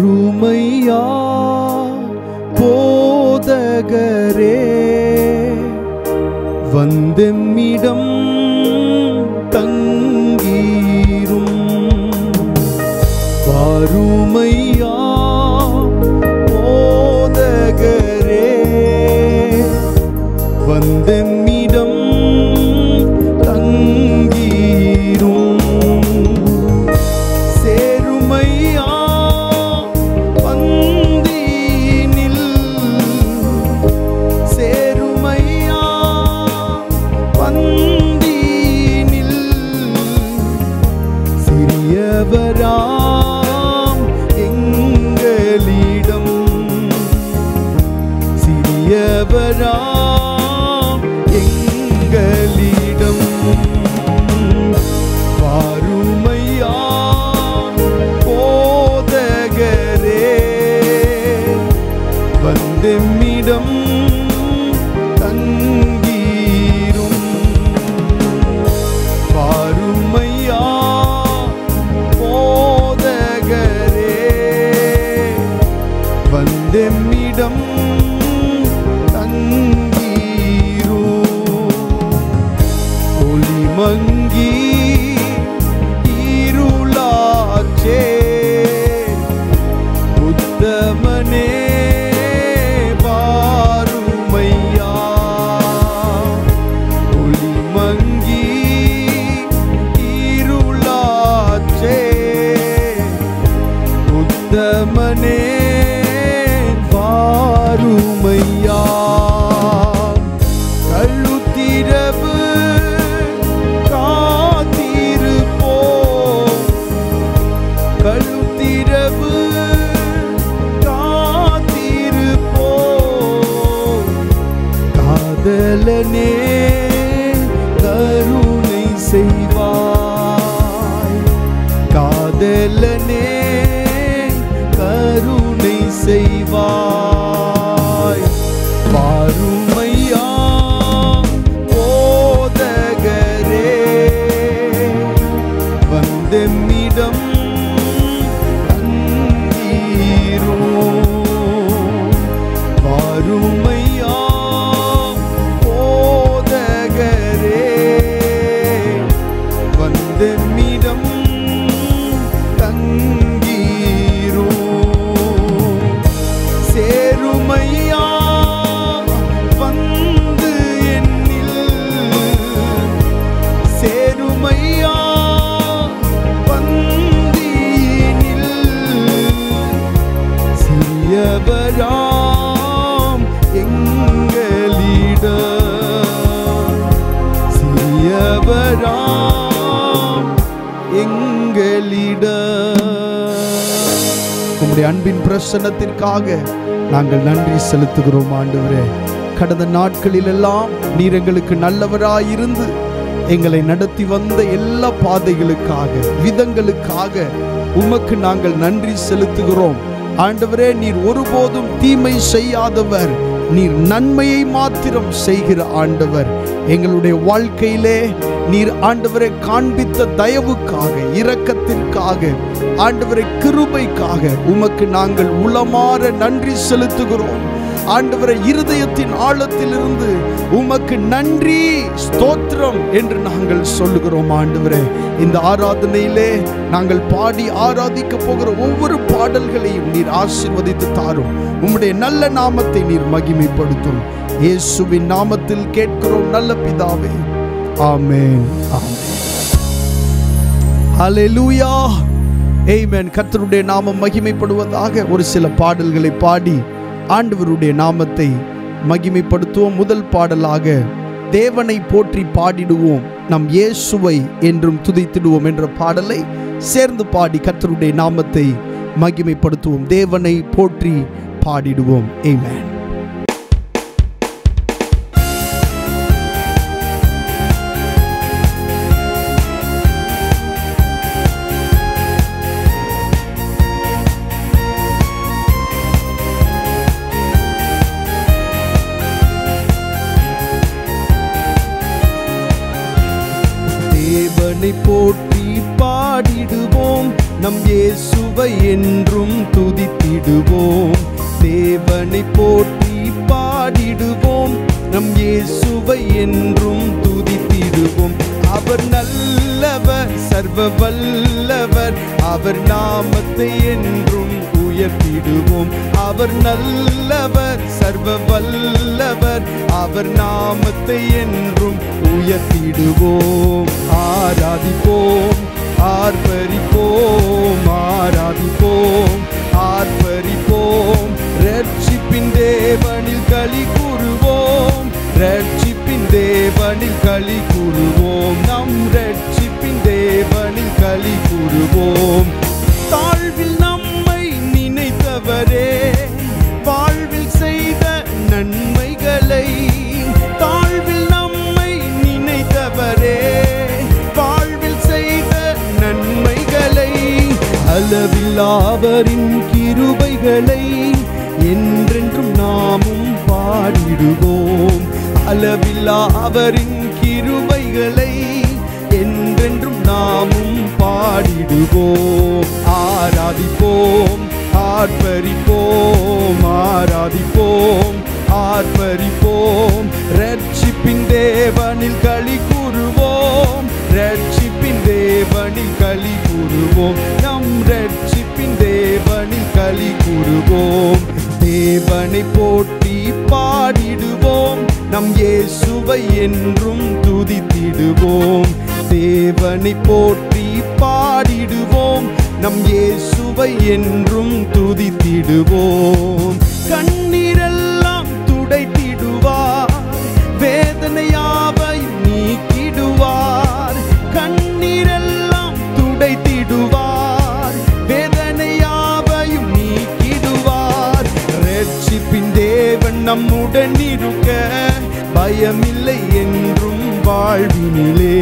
வாருமையா போதகரே, வந்தெம்மிடம் தங்கீரும். வாருமையா போதகரே, வந்தெம்மிடம் தங்கீரும். சேருமையா பந்தினில், சேருமையா பந்தினில். சிறியவராம் எங்களிடம், சிறியவராம் எங்களிடம். வாருமையா போதகரே, வந்தெம்மிடம் தங்கீரும். வாருமையா போதகரே, வந்தெம்மிடம் தங்கீரும். ஒளிமங்கி இருளாச்சே, உத்தமனே வாருமையா. ஒளிமங்கி இருளாச்சே, உத்தமனே வாருமையா. கழுத்திரவு காத்திருப்போம், கழுத்திரவு காத்திருப்போம். காதலனே கருணை செய்வாய், காதலனே கருணை செய்வாய். வாருமையா போதகரே, வந்தெம்மிடம் தங்கீரும். வாருமையா போதகரே, வந்தெம்மிடம் தங்கீரும். சேருமையா வந்து என்னில், சேருமையா பந்தினில். சிறியவராம் எங்களிடம், சிறியவராம் எங்களிடம். உம்முடைய அன்பின் பிரசன்னத்திற்காக நாங்கள் நன்றி செலுத்துகிறோம் ஆண்டவரே. கடந்த நாட்களில் எல்லாம் நீர் எங்களுக்கு நல்லவராயிருந்து எங்களை நடத்தி வந்த எல்லா பாதைகளுக்காக, விதங்களுக்காக உமக்கு நாங்கள் நன்றி செலுத்துகிறோம் ஆண்டவரே. நீர் ஒருபோதும் தீமை செய்யாதவர், நீர் நன்மையை மாத்திரம் செய்கிற ஆண்டவர். எங்களுடைய வாழ்க்கையிலே நீர் ஆண்டவரை காண்பித்த தயவுக்காக, இரக்கத்திற்காக, ஆண்டவரை கிருபைக்காக உமக்கு நாங்கள் உளமாற நன்றி செலுத்துகிறோம் ஆண்டவரை. இருதயத்தின் ஆழத்திலிருந்து உமக்கு நன்றி ஸ்தோத்திரம் என்று நாங்கள் சொல்லுகிறோம் ஆண்டவரே. இந்த ஆராதனையிலே நாங்கள் பாடி ஆராதிக்க போகிற ஒவ்வொரு பாடல்களையும் நீர் ஆசீர்வதித்து தாரும். உம்முடைய நல்ல நாமத்தை நீர் மகிமைப்படுத்தும். இயேசுவின் நாமத்தில் கேட்கிறோம் நல்ல பிதாவே, ஆமென், ஆமென். ஹல்லேலூயா, ஆமென். கர்த்தருடைய நாமம் மகிமைப்படுவதாக. ஒரு சில பாடல்களை பாடி ஆண்டவருடைய நாமத்தை மகிமைப்படுத்துவோம். முதல் பாடலாக தேவனை போற்றி பாடிடுவோம், நம் இயேசுவை என்றும் துதித்திடுவோம் என்ற பாடலை சேர்ந்து பாடி கர்த்தருடைய நாமத்தை மகிமைப்படுத்துவோம். தேவனை போற்றி பாடிடுவோம். ஆமென். தேவனை போற்றி பாடிடுவோம், நம் இயேசுவை இயேசுவை என்றும் துதித்திடுவோம். தேவனை போற்றி பாடிடுவோம். நம் இயேசுவை என்றும் துதித்திடுவோம். அவர் நல்லவர், சர்வ வல்லவர். அவர் நாமத்தை என்றும் உயர்த்திடுவோம். அவர் நல்லவர், சர்வ வல்லவர். அவர் நாமத்தை என்றும் உயர்த்திடுவோம். ஆராதிப்போம், ஆர்ப்பரிப்போம், ஆராதிப்போம், ஆர்ப்பரிப்போம். ரட்சிப்பின் தேவனில் களி கூறுவோம். ரட்சிப்பின் தேவனில் களி கூறுவோம். நம் ரட்சிப்பின் தேவனில் களி கூறுவோம். தாழ்வில் நம்மை நினைத்தவரே, வாழ்வில் செய்த நன்மைகளை. தாழ்வில் நம்மை நினைத்தவரே, வாழ்வில் செய்த நன்மைகளை. அளவில்லாவரின் கிருபைகளை என்றென்றும் நாமும் பாடிடுவோம். அளவில்லாவரின் கிருபைகளை என்றென்றும் நாமும் பாடிடுவோம். ஆராதிப்போம், ஆர்ப்பரிப்போம், ஆராதிப்போம், ஆர்ப்பரிப்போம். ரட்சிப்பின் தேவனில் களி கூறுவோம். ரட்சிப்பின் தேவனில் களி கூறுவோம். நம் ரட்சிப்பின் தேவனில் களி கூறுவோம். தேவனை போற்றி பாடிடுவோம். நம் இயேசுவை என்றும் துதித்திடுவோம். தேவனை போற்றி பாடிடுவோம். நம் இயேசுவை என்றும் துதித்திடுவோம். கண்ணீரெல்லாம் துடைத்திடுவார், வேதனையாவையும் நீக்கிடுவார். கண்ணீரெல்லாம் துடைத்திடுவார், வேதனையாவையும் நீக்கிடுவார். ரட்சிப்பின் தேவன் நம்முடன் இருக்க பயமில்லை என்றும் வாழ்வினிலே.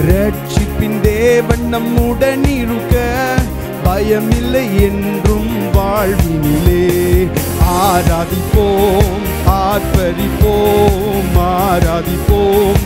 ரட்சிப்பின் தேவன் நம்முடன் இருக்க பயமில்லை என்றும் வாழ்வினிலே. ஆராதிப்போம், ஆர்ப்பரிப்போம், ஆராதிப்போம்,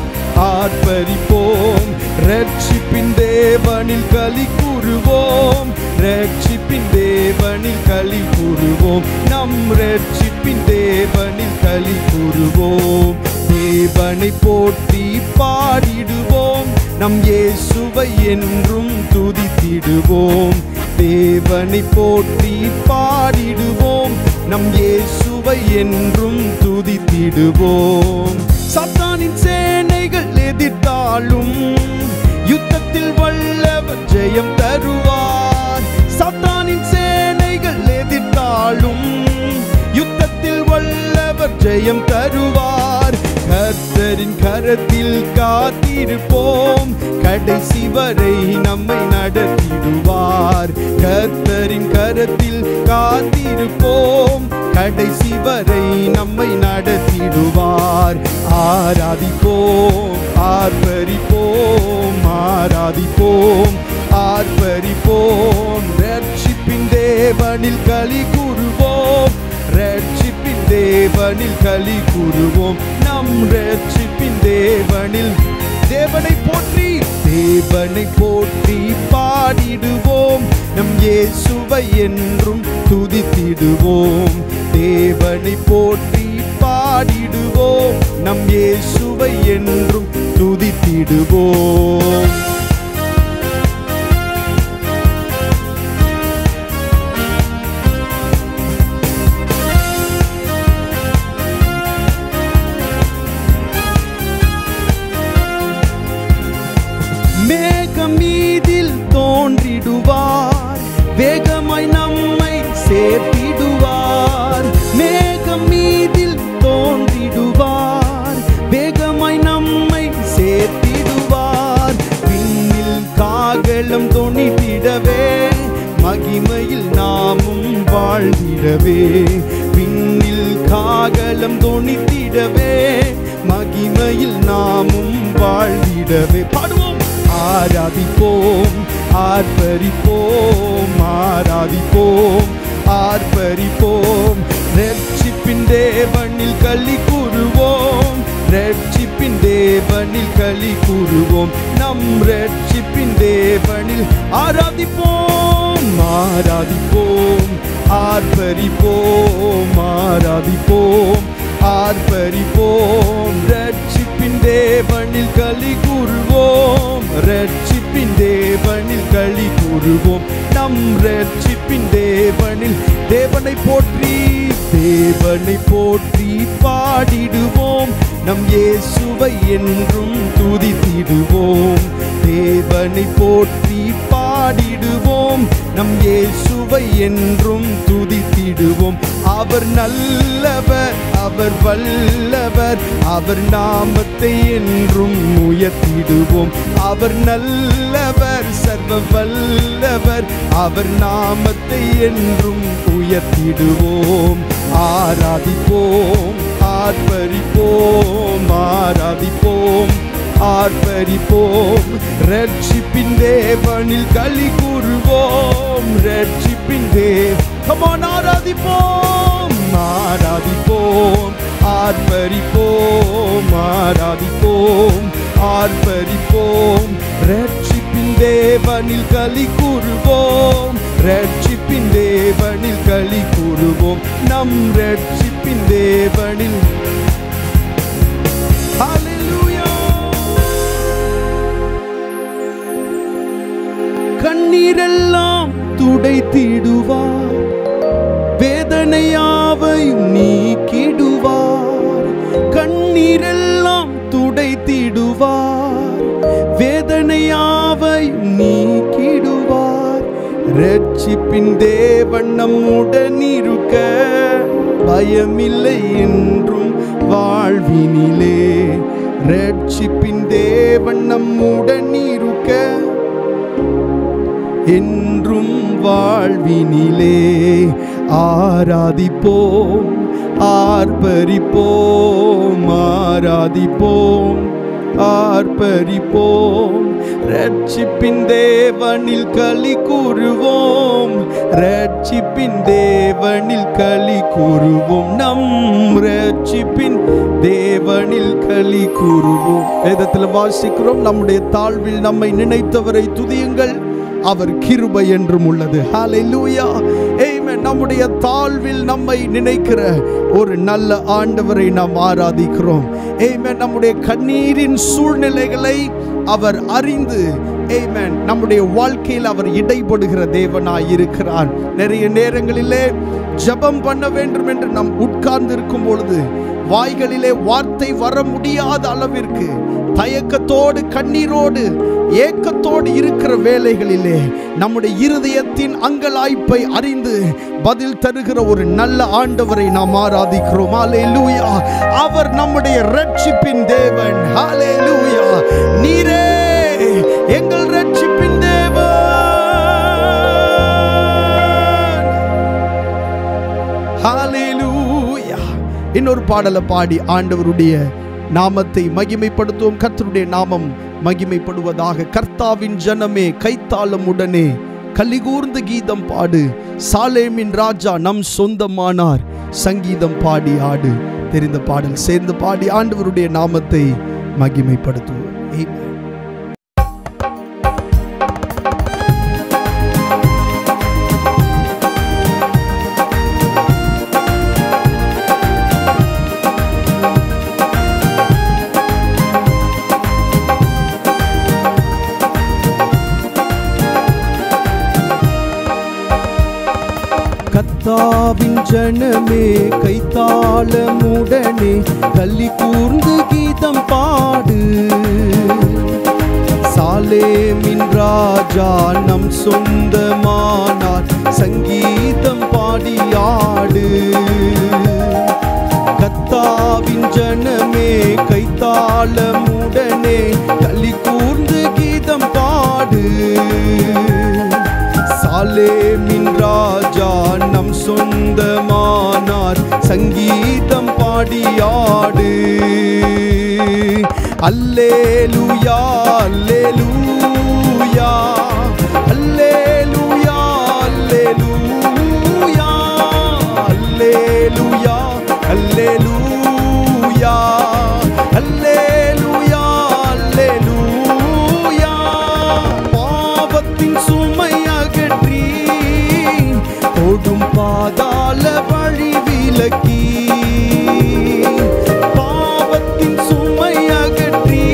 ஆர்ப்பரிப்போம். ரட்சிப்பின் தேவனில் களி கூறுவோம். ரட்சிப்பின் தேவனில் களி கூறுவோம். நம் ரட்சிப்பின் தேவனில் களி கூறுவோம். தேவனை போற்றி பாடிடுவோம். நம் இயேசுவை என்றும் துதித்திடுவோம். தேவனை போற்றி பாடிடுவோம். நம் இயேசுவை என்றும் துதித்திடுவோம். சாத்தானின் சேனைகள் எதிர்த்தாலும் யுத்தத்தில் வல்லவர் ஜெயம் தருவார். சாத்தானின் சேனைகள் எதிர்த்தாலும் யுத்தத்தில் வல்லவர் ஜெயம் தருவார். கர்த்தரின் கரத்தில் காத்திருப்போம். கடைசி வரை நம்மை நடத்திடுவார். கர்த்தரின் கரத்தில் காத்திருப்போம். கடைசி வரை நம்மை நடத்திடுவார். ஆராதிப்போம், ஆர்ப்பரிப்போம், ஆராதிப்போம், ஆர்ப்பரிப்போம். ரட்சிப்பின் தேவனில் களி கூறுவோம். ரட்சிப்பின் தேவனில் களி கூறுவோம். நம் ரட்சிப்பின் தேவனில் தேவனை போற்றி, தேவனை போற்றி பாடிடுவோம். நம் இயேசுவை என்றும் துதித்திடுவோம். தேவனை போற்றி பாடிடுவோம். நம் இயேசுவை என்றும் துதித்திடுவோம். மேகமீதில் தோன்றிடுவார், வேகமாய் நம்மை சேர்த்திடுவார். மேகமீதில் தோன்றிடுவார், வேகமாய் நம்மை சேர்த்திடுவார். விண்ணில் காகளம் தொனித்திடவே, மகிமையில் நாமும் வாழ்ந்திடவே. விண்ணில் காகளம் தொனித்திடவே, மகிமையில் நாமும் வாழ்ந்திடவே. பாடுவோம். ஆராதிப்போம், ஆர்ப்பரிப்போம், ஆராதிப்போம், ஆர்ப்பரிப்போம். ரட்சிப்பின் தேவனில் களி கூறுவோம். ரட்சிப்பின் தேவனில் களி கூறுவோம். நம் ரட்சிப்பின் தேவனில் ஆராதிப்போம், ஆராதிப்போம் ஆர்ப்பரிப்போம் ஆராதிப்போம் ஆர்ப்பரிப்போம் ரட்சிப்பின் தேவனில் களி கூறுவோம் ரட்சிப்பின் தேவனில் களி கூறுவோம் நம் ரட்சிப்பின் தேவனில் தேவனை போற்றி பாடிடுவோம் நம் இயேசுவை என்றும் துதித்திடுவோம் தேவனை போற்றி பாடிடுவோம் நம் இயேசுவை என்றும் துதித்திடுவோம் அவர் நல்லவர் அவர் வல்லவர் அவர் நாமத்தை என்றும் உயர்த்திடுவோம் அவர் நல்லவர் சர்வ வல்லவர் அவர் நாமத்தை என்றும் உயர்த்திடுவோம் ஆராதிப்போம் ஆர்ப்பரிப்போம் ஆராதிப்போம் ஆர்ப்பரிப்போம் ரட்சிப்பின் தேவனில் களி கூறுவோம் ரட்சிப்பின் ஆராதிப்போம் ஆராதிப்போம் ஆர்ப்பரிப்போம் ஆராதிப்போம் ஆர்ப்பரிப்போம் ரட்சிப்பின் தேவனில் களி கூறுவோம் ரட்சிப்பின் தேவனில் களி கூறுவோம் நம் ரட்சிப்பின் தேவனில் கண்ணீரெல்லாம் துடைத்திடுவார் வேதனையாவையும் நீக்கிடுவார் கண்ணீரெல்லாம் துடைத்திடுவார் வேதனையாவையும் நீக்கிடுவார் ரட்சிப்பின் தேவன் நம்முடன் இருக்க பயமில்லை என்றும் வாழ்வினிலே ரட்சிப்பின் தேவன் நம்முடன் இருக்க என்றும் வாழ்வினிலே ஆராதிப்போம் ஆர்ப்பரிப்போம் ஆராதிப்போம் ஆர்ப்பரிப்போம் ரட்சிப்பின் தேவனில் களி கூறுவோம் ரட்சிப்பின் தேவனில் களி கூறுவோம் நம் ரட்சிப்பின் தேவனில் களி கூறுவோம் வேதத்தில் வாசிக்கிறோம் நம்முடைய தாழ்வில் நம்மை நினைத்தவரை துதியுங்கள் அவர் கிருபை என்றும் உள்ளது ஹல்லேலூயா ஆமென் நம்முடைய தாழ்வில் நம்மை நினைக்கிற ஒரு நல்ல ஆண்டவரை நாம் ஆராதிக்கிறோம் ஆமென் நம்முடைய கண்ணீரின் சூழ்நிலைகளை அவர் அறிந்து ஆமென் நம்முடைய வாழ்க்கையில் அவர் இடைபடுகிற தேவனாய் இருக்கிறார் நிறைய நேரங்களிலே ஜெபம் பண்ண வேண்டும் என்று நாம் உட்கார்ந்து இருக்கும் பொழுது வாய்களிலே வார்த்தை வர முடியாத அளவிற்கு தயக்கத்தோடு கண்ணீரோடு ஏக்கத்தோடு இருக்கிற வேளைகளிலே நம்முடைய இருதயத்தின் அங்கலாய்ப்பை அறிந்து பதில் தருகிற ஒரு நல்ல ஆண்டவரை நாம் ஆராதிக்கிறோம் ஹல்லேலூயா அவர் நம்முடைய ரட்சிப்பின் தேவன் ஹல்லேலூயா நீரே எங்கள் ரட்சிப்பின் தேவன் ஹல்லேலூயா இன்னொரு பாடலை பாடி ஆண்டவருடைய நாமத்தை மகிமைப்படுத்துவோம் கர்த்தருடைய நாமம் மகிமைப்படுவதாக கர்த்தாவின் ஜனமே கைத்தாளமுடனே கலிகூர்ந்து கீதம் பாடு சாலேமின் ராஜா நம் சொந்தமானார் சங்கீதம் பாடி ஆடு தெரிந்த பாடல் சேர்ந்து பாடி ஆண்டவருடைய நாமத்தை மகிமைப்படுத்துவோம் கர்த்தாவின் ஜனமே கைத்தாளமுடனே களி கூர்ந்து கீதம் பாடு சாலேமின் ராஜா நம் சொந்தமானார் சங்கீதம் பாடியாடு கர்த்தாவின் ஜனமே கைத்தாளமுடனே களி கூர்ந்து கீதம் பாடு சாலேமின் ராஜா நம் சொந்தமானார் சங்கீதம் பாடியாடு அல்லேலூயா அல்லேலூயா அல்லேலூயா அல்லேலூயா அல்லேலூயா அல்லேலூயா அல்லேலூயா அல்லேலூயா பாவத்தின் சுமை அகற்றி பாதாள வழி விலக்கி பாவத்தின் சுமை அகற்றி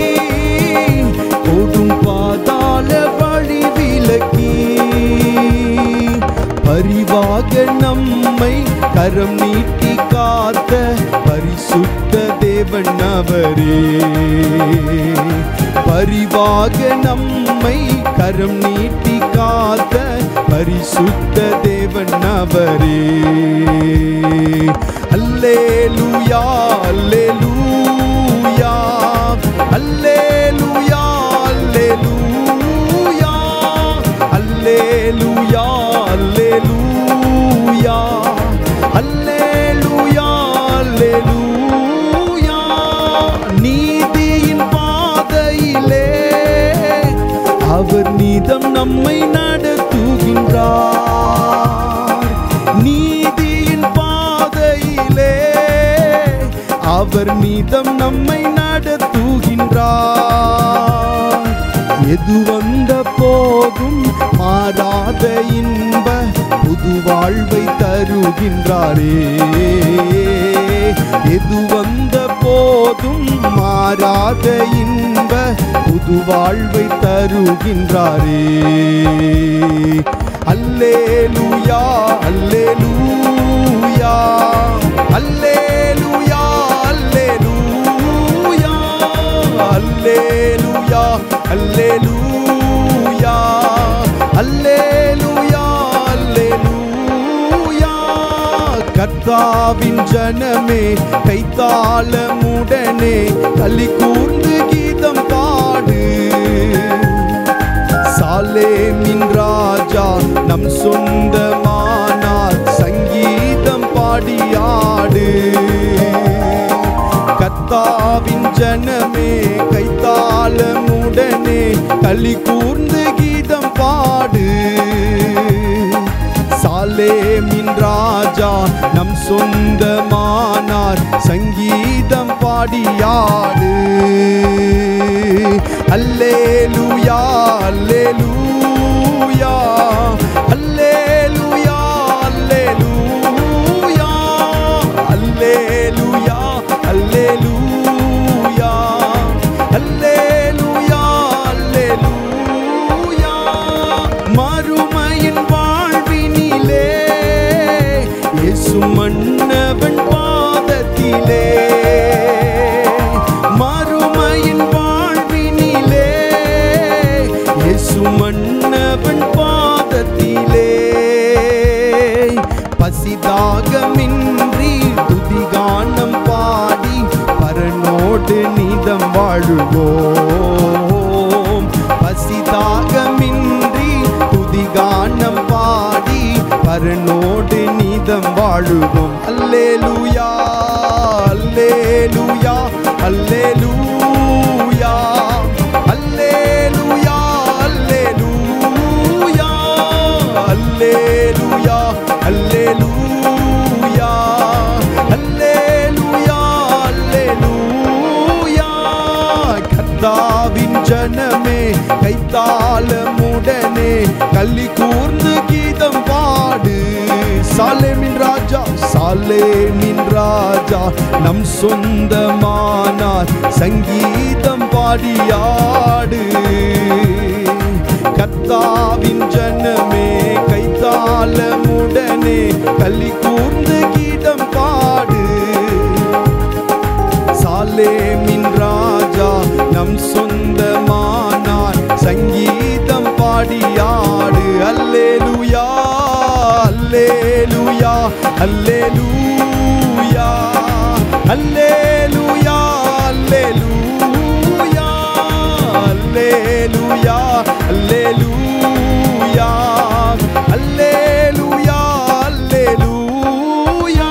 கொடும் பாதாள வழி விலக்கி பரிவாக நம்மை கரம் நீட்டி காத்த பரிசுத்த தேவன் அவரே. பரிவாக நம்மை கரம் நீட்டி காத்த பரிசுத்த தேவன் அவரே. அல்லேலூயா அல்லேலூயா அல்லேலூயா அல்லேலூயா அல்லேலூயா அல்லேலூயா அல்லேலூயா அல்லேலூயா. நீதியின் பாதையிலே அவர் நீதம் நம்மை நடத்துகின்றார். நீதியின் பாதையிலே அவர் நீதம் நம்மை நடத்துகின்றார். எது வந்த போதும் மாறாத இன்ப புது வாழ்வை தருகின்றாரே. எது வந்த போதும் மாறாத இன்ப புது வாழ்வை தருகின்றாரே. அல்லேலூயா அல்லேலூயா அல்லேலூயா அல்லேலூயா அல்லேலூயா அல்லேலூயா அல்லேலூயா அல்லேலூயா. கர்த்தாவின் ஜனமே கைத்தாளமுடனே களி கூர்ந்து கீதம் பாடு. சாலேமின் ராஜா நம் சொந்தமானார் சங்கீதம் பாடியாடு. கர்த்தாவின் ஜனமே கைத்தாளமுடனே களி கூர்ந்து கீதம் பாடு. சாலேமின் ராஜா நம் சொந்தமானார் சங்கீதம் பாடியாடு. அல்லேலூயா அல்லேலூயா அல்லேலூயா அல்லேலூயா அல்லேலூயா அல்லேலூயா அல்லேலூயா அல்லேலூயா. மறுமையின் வாழ்வினிலே இயேசு மன்னவன் பாதத்திலே. மறுமையின் வாழ்வினிலே இயேசு மன்னவன் பாதத்திலே. பசிதாகமின்றி துதிகானம் பாடி பரனோடு நீதம் வாழுவோம். பசிதாகமின்றி துதிகானம் பாடி பரனோடு நீதம் வாழுவோம். அல்லேலூயா அல்லேலூயா அல்லேலூயா அல்லேலூயா அல்லேலூயா அல்லேலூயா அல்லேலூயா அல்லேலூயா அல்லேலூயா. கர்த்தாவின் ஜனமே கைத்தாளமுடனே களி கூர்ந்து கீதம் பாடு. சாலேமின் ராஜா சாலேமின் ராஜா நம் சொந்தமானார் சங்கீதம் பாடியாடு. கர்த்தாவின் ஜனமே கைத்தாளமுடனே களி கூர்ந்து கீதம் பாடு. சாலேமின் ராஜா நம் சொந்தமானார் சங்கீதம் பாடியாடு. அல்லேலூயா அல்லேலூயா அல்லேலூயா அல்லேலூயா அல்லேலூயா அல்லேலூயா அல்லேலூயா அல்லேலூயா அல்லேலூயா.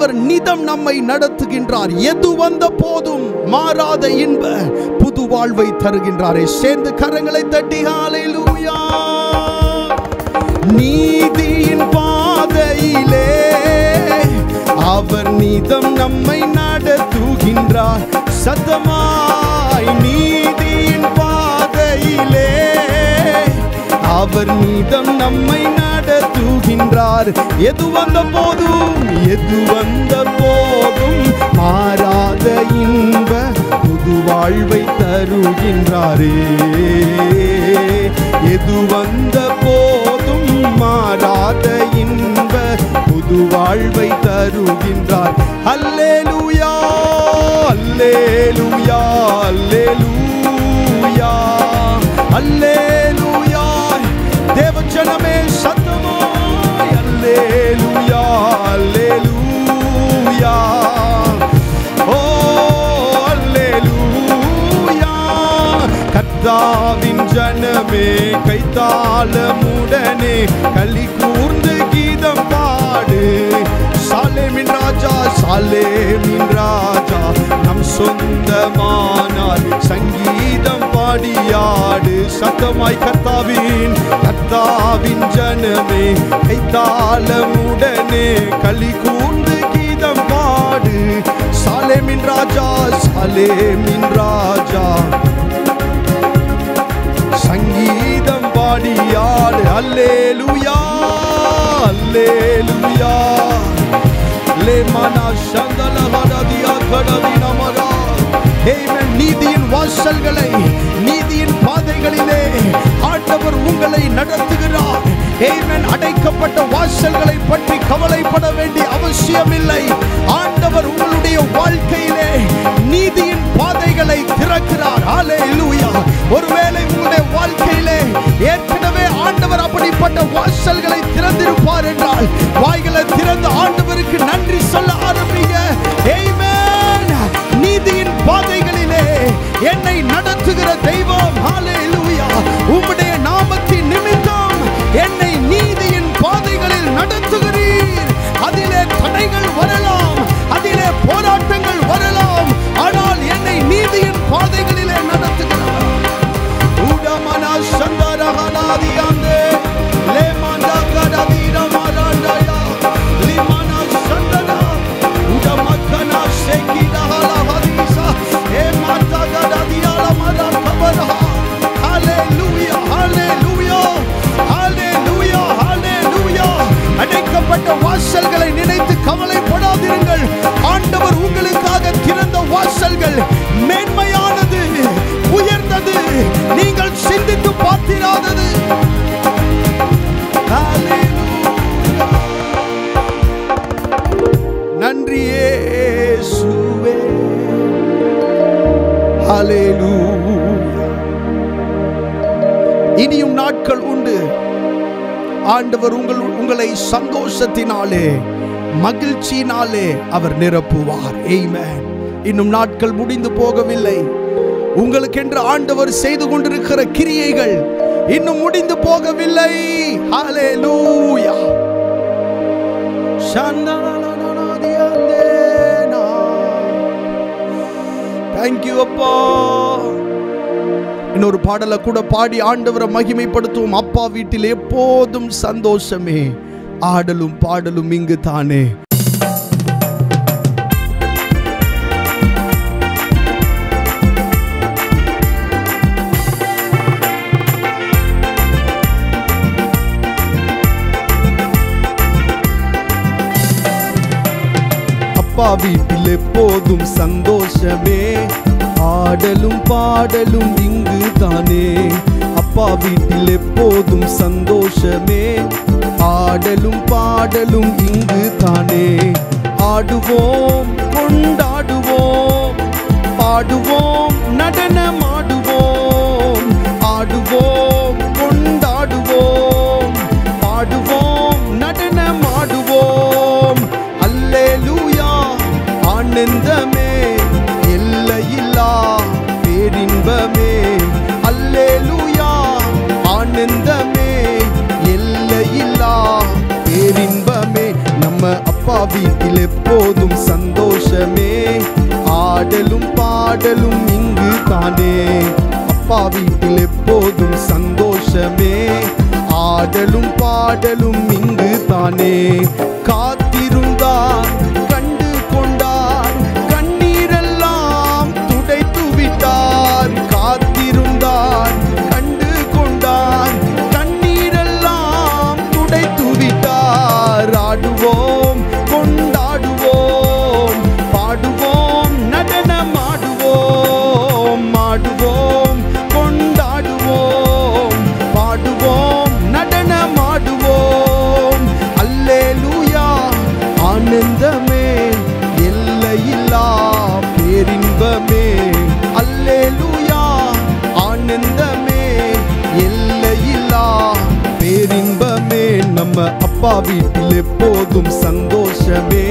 அவர் நிதம் நம்மை நடத்துகின்றார். எது வந்த போதும் மாறாத இன்ப புது வாழ்வை தருகின்றாரே. சேர்ந்து கரங்களை தட்டி ஹல்லேலூயா. நீதியின் பாதையிலே அவர் நிதம் நம்மை நடத்துகின்றார். சத்தமாய் நீதியின் பாதையிலே அவர் நிதம் நம்மை நடத்துகின்றார். எது வந்த போதும் மாறாத இன்ப புது வாழ்வை தருகின்றாரே. எது வந்த போதும் மாறாத இன்ப புது வாழ்வை தருகின்றார். அல்லேலூயா அல்லேலூயா அல்லேலூயா அல்லேலூயா. தேவஜனமே சத்தமாய் அல்லேலூயா அல்லேலூயா. ஓ அல்லேலூயா. கர்த்தாவின் ஜனமே கைத்தாளமுடனே களி கூர்ந்து கீதம் பாடு. சாலேமின் ராஜா சாலேமின் ராஜா நம் சொந்தமானார். சங்கீதம் பாடியாடு. சத்தமாய் கர்த்தாவின் ஜனமே கைத்தாளமுடனே களி கூர்ந்து கீதம் பாடு. சாலேமின் ராஜா சாலேமின் ராஜா சங்கீதம் பாடியாடு. அல்லேலூயா அல்லேலூயா. லேமனா சந்தலஹரதியா கடதினமரா. ஆமென். நீதியின் வாசல்களை நீதியின் பாதைகளிலே ஆண்டவர் உங்களை நடத்துகிறார். ஆமென். அடைக்கப்பட்ட வாசல்களை பற்றி கவலைப்பட வேண்டிய அவசியமில்லை. ஆண்டவர் உங்களுடைய வாழ்க்கையிலே நீதியின் பாதைகளை திறக்கிறார். ஹல்லேலூயா. ஒருவேளை உங்களுடைய வாழ்க்கையிலே ஏற்கனவே ஆண்டவர் அப்படிப்பட்ட வாசல்களை திறந்திருப்பார் என்றால் வாய்களை திறந்து ஆண்டவருக்கு நன்றி சொல்ல ஆரம்பிங்க. ஆமென். நீதியின் பாதைகளிலே என்னை நடத்துகிற தெய்வம் ஹல்லேலூயா. உம்முடைய நாமத்தின் நிமித்தம் என்னை நீதியின் பாதைகளில் நடத்துகிறீர். அதிலே தடைகள் வரலாம், அதிலே போராட்டங்கள் வரலாம், ஆனால் என்னை நீதியின் பாதைகளிலே நடத்துகிறார். உடமனா சந்தரஹனாதியாந்தே லேமண்டா கடதீர மரண்டயா லிமனா சந்தனா உடமக்கனா செக்கிடஹலா ஹதீசா ஏ மாதா கடதியால மரகபரா. ஹல்லேலூயா ஹல்லேலூயா ஹல்லேலூயா ஹல்லேலூயா. அடைக்கப்பட்ட வாசல்களை நினைத்து கவலைப்படாதீர்கள். ஆண்டவர் உங்களுக்காக திறந்த வாசல்கள் மேன்மையானது, உயர்ந்தது, நீங்கள் சிந்தித்து பார்த்திராதது. நன்றி இயேசுவே. ஹல்லேலூயா. இனியும் நாட்கள் உண்டு. ஆண்டவர் உங்களை சந்தோஷத்தினாலே மகிழ்ச்சியினாலே அவர் நிரப்புவார். ஆமென். இன்னும் நாட்கள் முடிந்து போகவில்லை. உங்களுக்கென்று ஆண்டவர் செய்து கொண்டிருக்கிற கிரியைகள் இன்னும் முடிந்து போகவில்லை. ஹல்லேலூயா. Thank you அப்பா. இன்னொரு பாடலை கூட பாடி ஆண்டவரை மகிமைப்படுத்துவோம். அப்பா வீட்டில் எப்போதும் சந்தோஷமே, ஆடலும் பாடலும் இங்கு தானே. அப்பா வீட்டில் எப்போதும் சந்தோஷமே, ஆடலும் பாடலும் இங்கு தானே. அப்பா வீட்டில் எப்போதும் சந்தோஷமே, ஆடலும் பாடலும் இங்கு தானே. ஆடுவோம் கொண்டாடுவோம், பாடுவோம் நடனமாடுவோம். ஆடுவோம் கொண்டாடுவோம், பாடுவோம் நடனமாடுவோம். அல்லேலூயா. ஆனந்தமே எல்லையில்லா பேரின்பமே. அல்லேலூயா. ஆனந்தமே எல்லையில்லா பேரின்பமே. நம்ம அப்பா வீட்டில் எப்போதும் சந்தோஷமே, ஆடலும் பாடலும் இங்கு தானே. அப்பா வீட்டில் எப்போதும் சந்தோஷமே, ஆடலும் பாடலும் இங்கு தானே. காத்திருந்தார் கண்டு கொண்டார், கண்ணீரெல்லாம் துடைத்து விட்டார். காத்திருந்தார் கண்டு கொண்டார், கண்ணீரெல்லாம் துடைத்து விட்டார். ஆடுவோம் கொண்டாடுவோம், பாடுவோம் நடனமாடுவோம். ஆடுவோம் கொண்டாடுவோம், பாடுவோம் நடனமாடுவோம். அல்லேலூயா ஆனந்தமே, எல்லையில்லா பேரின்பமே. அல்லேலூயா ஆனந்தமே, எல்லையில்லா பேரின்பமே. நம்ம அப்பா வீட்டில் எப்போதும் சந்தோஷமே,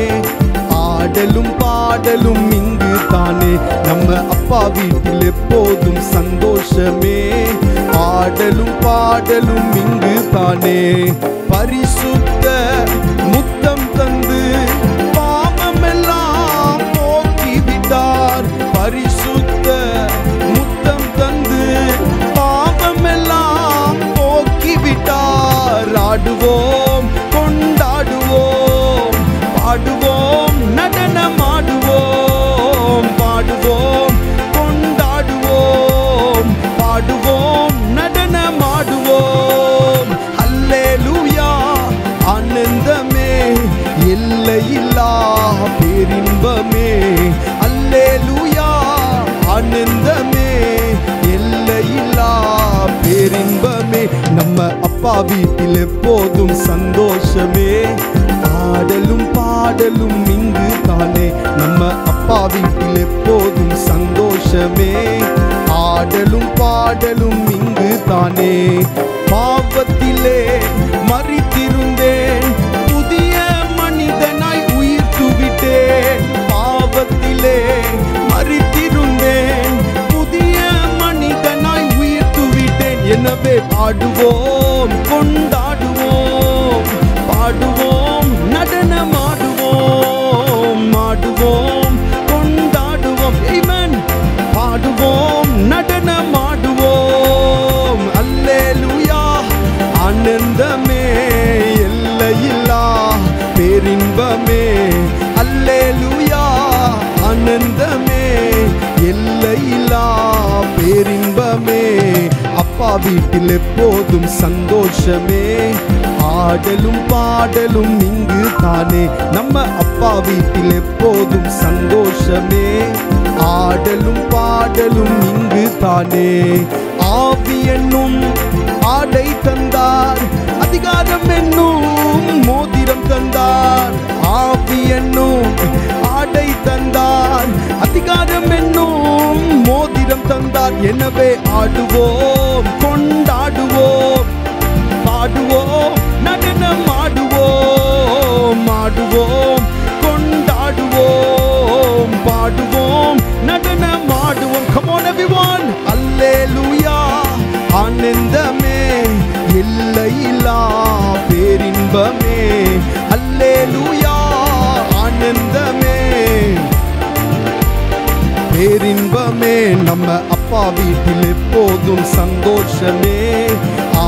ஆடலும் பாடலும் இங்கு தானே. நம்ம அப்பா வீட்டில் எப்போதும் சந்தோஷமே, ஆடலும் பாடலும் இங்கு தானே. பரிசுத்த முத்தம் தந்து பாவமெல்லாம் போக்கிவிட்டார். பரிசுத்த முத்தம் தந்து பாவமெல்லாம் போக்கிவிட்டார். ஆடுவோம் கொண்டாடுவோம், பாடுவோம் நடனமாடுவோம். பாடுவோம் கொண்டாடுவோம், பாடுவோம் நடனமாடுவோம். அல்லேலூயா ஆனந்தமே, எல்லையில்லா பேரின்பமே. அல்லேலூயா ஆனந்தமே, எல்லையில்லா பேரின்பமே. நம்ம அப்பா வீட்டில் எப்போதும் சந்தோஷமே, ஆடலும் பாடலும் இங்கு தானே. நம்ம அப்பா வீட்டில் எப்போதும் சந்தோஷமே, ஆடலும் பாடலும் இங்கு தானே. பாவத்திலே மரித்திருந்தேன், புதிய மனிதனாய் உயிர்த்து விட்டேன். பாவத்திலே மரித்திருந்தேன், புதிய மனிதனாய் உயிர்த்து விட்டேன். எனவே பாடுவோம் கொண்டாடுவோம், பாடுவோம் நடனமாடுவோம். ஆடுவோம் கொண்டாடுவோம், ஆமென். பாடுவோம் நடனமாடுவோம். அல்லேலூயா ஆனந்தமே, எல்லையில்லா பேரின்பமே. அல்லேலூயா ஆனந்தமே, எல்லையில்லா பேரின்பமே. அப்பா வீட்டில் எப்போதும் சந்தோஷமே, ஆடலும் பாடலும் இங்கு தானே. நம்ம அப்பா வீட்டில் எப்போதும் சந்தோஷமே, ஆடலும் பாடலும் இங்கு தானே. ஆவி என்னும் ஆடை தந்தார், அதிகாரம் என்னும் மோதிரம் தந்தார். ஆவி என்னும் ஆடை தந்தார், அதிகாரம் என்னும் மோதிரம் தந்தார். எனவே ஆடுவோம் கொண்டாடுவோம், பாடுவோம் நடனமாடுவோம். ஆடுவோம் கொண்டாடுவோம், பாடுவோம் நடனமாடுவோம். Come on everyone. அல்லேலூயா ஆனந்தமே, எல்லையில்லா பேரின்பமே. அல்லேலூயா ஆனந்தமே, பேரின்பமே. நம்ம அப்பா வீட்டில் எப்போதும் சந்தோஷமே,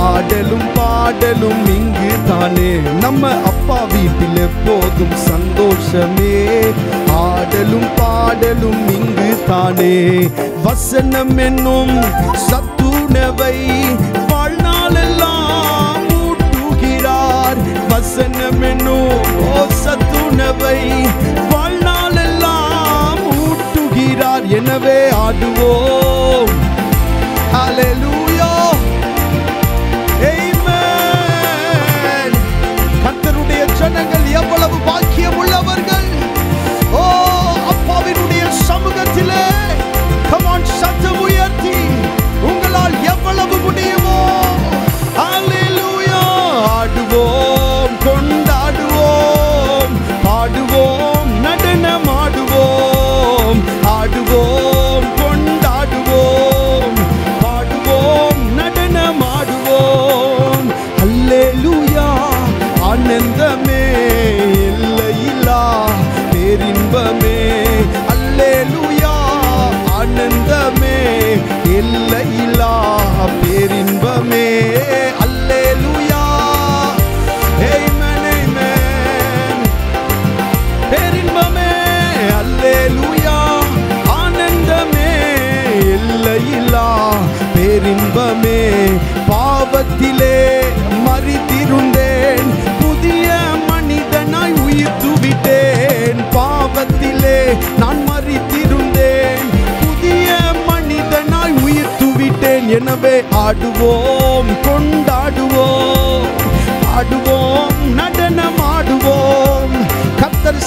ஆடலும் பாடலும் இங்கு தானே. நம்ம அப்பா வீட்டில் எப்போதும் சந்தோஷமே, ஆடலும் பாடலும் இங்கு தானே. வசனம் என்னும் சத்துணவை வாழ்நாளெல்லாம் ஊட்டுகிறார். வசனம் என்னும் சத்துணவை வாழ்நாளெல்லாம் ஊட்டுகிறார். எனவே ஆடுவோம் ஹல்லேலூயா ஆமென். கர்த்தருடைய ஜனங்கள் எவ்வளவு பாக்கியம் உள்ளவர்கள். ஓ அப்பாவினுடைய சமூகத்திலே come on சத்தம் உயர்த்தி உங்களால் எவ்வளவு முடியுமோ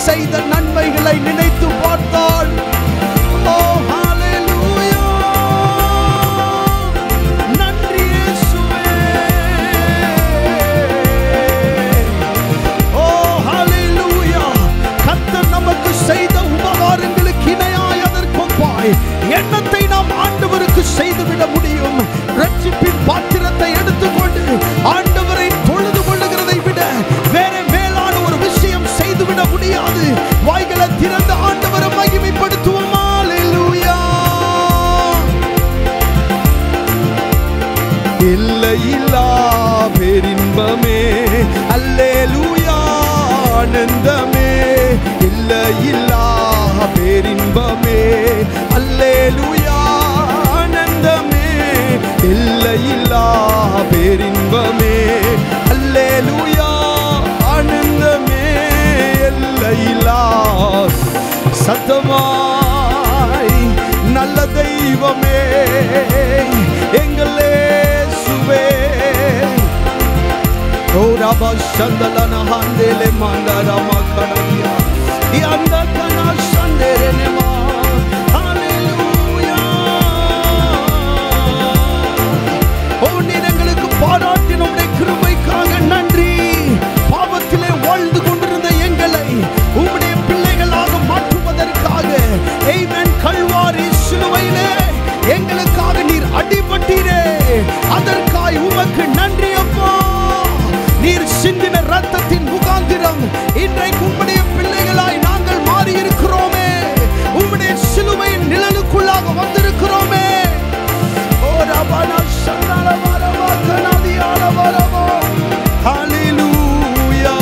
செய்த நன்மைகளை நினைத்து பார்த்தால் ஓ ஹalleluya நன்றி இயேசுவே ஓ ஹalleluya கர்த்தர் நமக்கு செய்த உபகாரங்களுக்கு இணையாய் அதற்கொப்பாய் எண்ணத்தை நாம் ஆண்டவருக்கு செய்துவிட முடியும். ரட்சிப்பின் பாத்திரத்தை எடுத்துக்கொண்டு ஆண்டவரை தொழுது கொள்ளுகிறதை விட வேற மேலான ஒரு விஷயம் செய்துவிட முடியாது. வாய்களை திறந்த ஆண்டவரை மகிமைப்படுத்துவோம். ஹalleluya எல்லையில்லா பேரின்பமே அல்லேலூயா ஆனந்தமே எல்லையில்லா பேரின்பமே அல்லேலூயா ஆனந்தமே எல்லையில்லா பேரின்பமே அல்லேலூயா ஆனந்தமே எல்லையில்லா சத்தமாய் நல்ல தெய்வமே எங்கள் இயேசுவே ஓ ரபா சந்தலன ஹந்தேலே மண்டரமா கனவியா அந்த கனா சந்தேரேமா ஹalleluya ஓ நீங்களுக்கு பாராட்டின உம்முடைய கிருபைக்காக நன்றி. பாவத்திலே வாழ்ந்து கொண்டிருந்த எங்களை உம்முடைய பிள்ளைகளாக மாற்றுவதற்காக ஆமென் கல்வாரி சிலுவையிலே எங்களுக்காக நீர் அடிபட்டீரே அதற்காய் உமக்கு நன்றி அப்பா. நீர் சிந்தின இரத்தத்தின் முகாந்திரம் இன்றைக்கு உம்முடைய பிள்ளைகளாய் நாங்கள் மாறி இருக்கிறோமே. உம்முடைய சிலுவையின் நிழலுக்குள்ளாக வந்திருக்கிறோமே. ஓ ரபனா சந்தல வரவா கனதியால வரவா ஹalleluya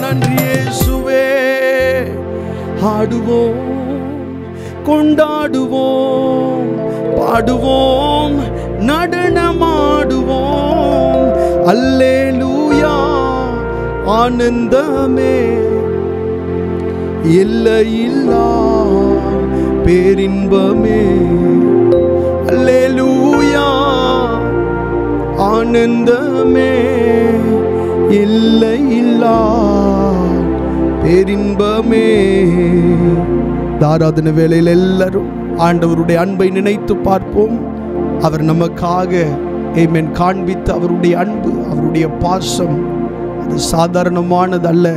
நன்றி இயேசுவே. ஆடுவோம் கொண்டாடுவோம் பாடுவோம் நடனமாடுவோம் அல்லேலூயா ஆனந்தமே எல்லையில்லா பேரின்பமே அல்லேலூயா ஆனந்தமே எல்லையில்லா பேரின்பமே. ஆராதனை வேளையில் எல்லாரும் ஆண்டவருடைய அன்பை நினைத்து பார்ப்போம். அவர் நமக்காக ஆமென் காண்பித்த அவருடைய அன்பு அவருடைய பாசம் அது சாதாரணமானது அல்ல.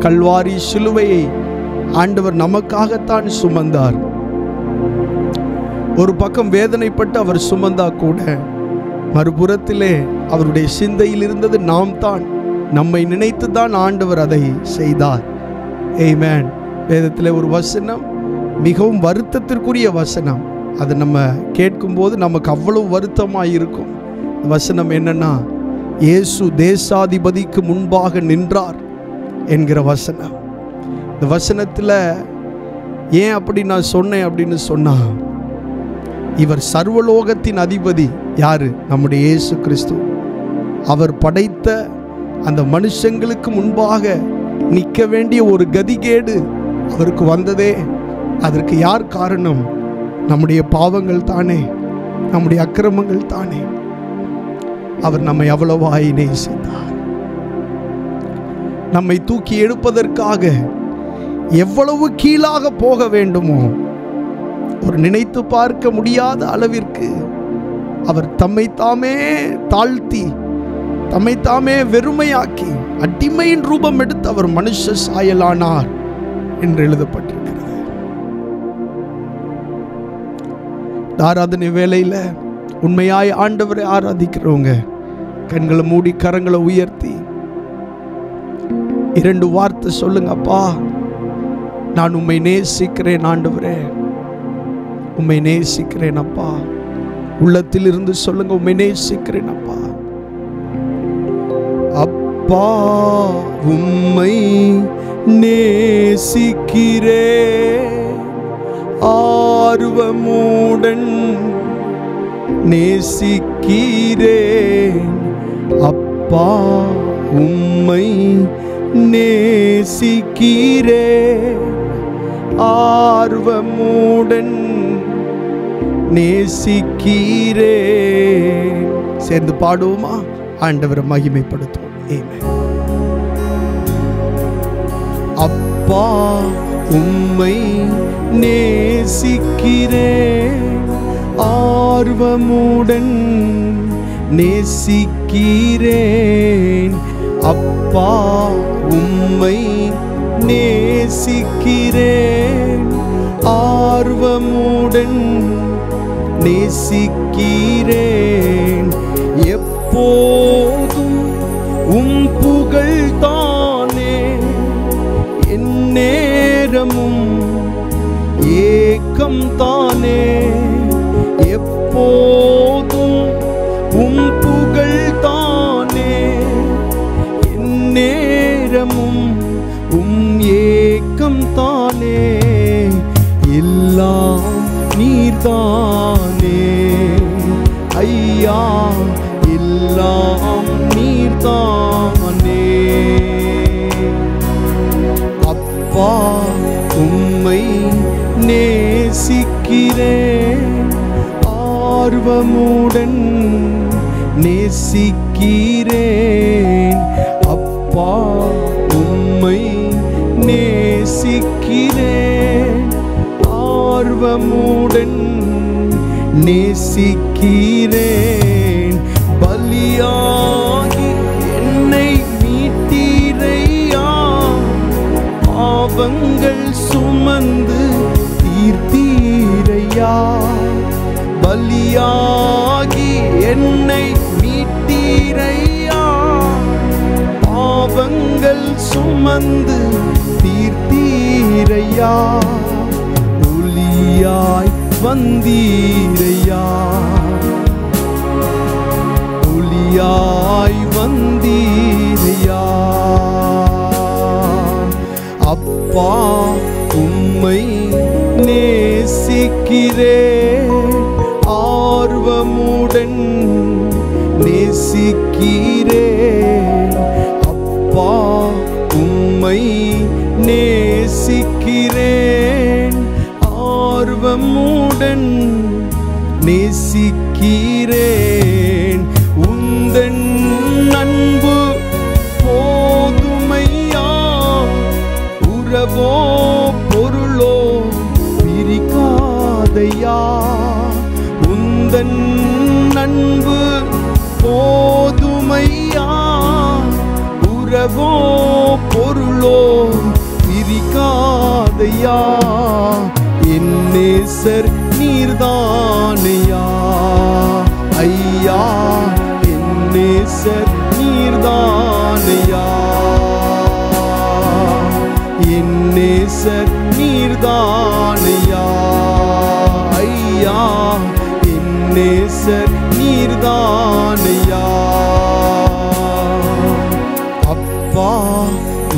கல்வாரி சிலுவையை ஆண்டவர் நமக்காகத்தான் சுமந்தார். ஒரு பக்கம் வேதனைப்பட்டு அவர் சுமந்தா கூட மறுபுறத்திலே அவருடைய சிந்தையில் இருந்தது நாம் தான். நம்மை நினைத்து தான் ஆண்டவர் அதை செய்தார். ஆமென். வேதத்தில் ஒரு வசனம் மிகவும் வருத்தத்திற்குரிய வசனம். அதை நம்ம கேட்கும்போது நமக்கு அவ்வளவு வருத்தமாக இருக்கும். வசனம் என்னன்னா இயேசு தேசாதிபதிக்கு முன்பாக நின்றார் என்கிற வசனம். இந்த வசனத்தில் ஏன் அப்படி நான் சொன்னேன் அப்படின்னு சொன்னா இவர் சர்வலோகத்தின் அதிபதி யாரு? நம்முடைய இயேசு கிறிஸ்து. அவர் படைத்த அந்த மனுஷங்களுக்கு முன்பாக நிற்க வேண்டிய ஒரு கதிகேடு அவருக்கு வந்ததே. அதற்கு யார் காரணம்? நம்முடைய பாவங்கள் தானே, நம்முடைய அக்கிரமங்கள் தானே. அவர் நம்மை அவ்வளவாய் நேசித்தார். நம்மை தூக்கி எடுப்பதற்காக எவ்வளவு கீழாக போக வேண்டுமோ ஒரு நினைத்து பார்க்க முடியாத அளவிற்கு அவர் தம்மை தாமே தாழ்த்தி தம்மை தாமே வெறுமையாக்கி அடிமையின் ரூபம் எடுத்து அவர் மனுஷ சாயலானார் என்று எழுதப்பட்டிருக்கிறது. ஆராதனை வேளையில உண்மையாய் ஆண்டவரை ஆராதிக்கிறவங்க கண்களை மூடி கரங்களை உயர்த்தி 2 வார்த்தை சொல்லுங்க. அப்பா, நான் உம்மை நேசிக்கிறேன் ஆண்டவரே, உம்மை நேசிக்கிறேன் அப்பா. உள்ளத்தில் இருந்து சொல்லுங்க, உம்மை நேசிக்கிறேன் அப்பா. அப்பா உம்மை நேசிக்கிறேன், ஆர்வமுடன் நேசிக்கிறேன். அப்பா உம்மை நேசிக்கிறேன், ஆர்வமுடன் நேசிக்கிறேன். சேர்ந்து பாடுவோமா? ஆண்டவரை மகிமைப்படுத்துவோம். ஆமென். அப்பா உம்மை நேசிக்கிறேன், ஆர்வமுடன் நேசிக்கிறேன். அப்பா உம்மை நேசிக்கிறேன், ஆர்வமுடன் நேசிக்கிறேன். எப்போதும் உம் புகழ் தானே, எந்நேரமும் ஏக்கம் தானே. எப்போதும் உம் புகழ் தானே, எந்நேரமும் உம் ஏக்கம் தானே. எல்லாம் நீர்தானே ஐயா, எல்லாம் நீர்தானே. அப்பா உம்மை நேசிக்கிறேன், ஆர்வமுடன் நேசிக்கிறேன். அப்பா உம்மை நேசிக்கிறேன், ஆர்வமுடன் நேசிக்கிறேன். பலியாகி என்னை மீட்டீரையா, பாவங்கள் சுமந்து தீர்த்தீரையா. பலியாகி என்னை மீட்டீரையா, பாவங்கள் சுமந்து தீர்த்தீரையா. ஒளியாய் வந்தீரையா, ஒளியாய் வந்தீரையா. அப்பா உம்மை நேசிக்கிறேன், ஆர்வமுடன் நேசிக்கிறேன். அப்பா உம்மை நேசிக்கிறேன், ஆர்வமுடன் நேசிக்கிறேன். உந்தன் அன்பு போதுமையா, உறவோ பொருளோ பிரிக்காதையா. உந்தன் அன்பு போதுமையா, உறவோ பொருளோ பிரிக்காதையா. என் நேசர் நீர்தானையா ஐயா, என் நேசர் நீர்தானையா. என் நேசர் நீர்தானையா ஐயா, என் நேசர் நீர்தானையா. அப்பா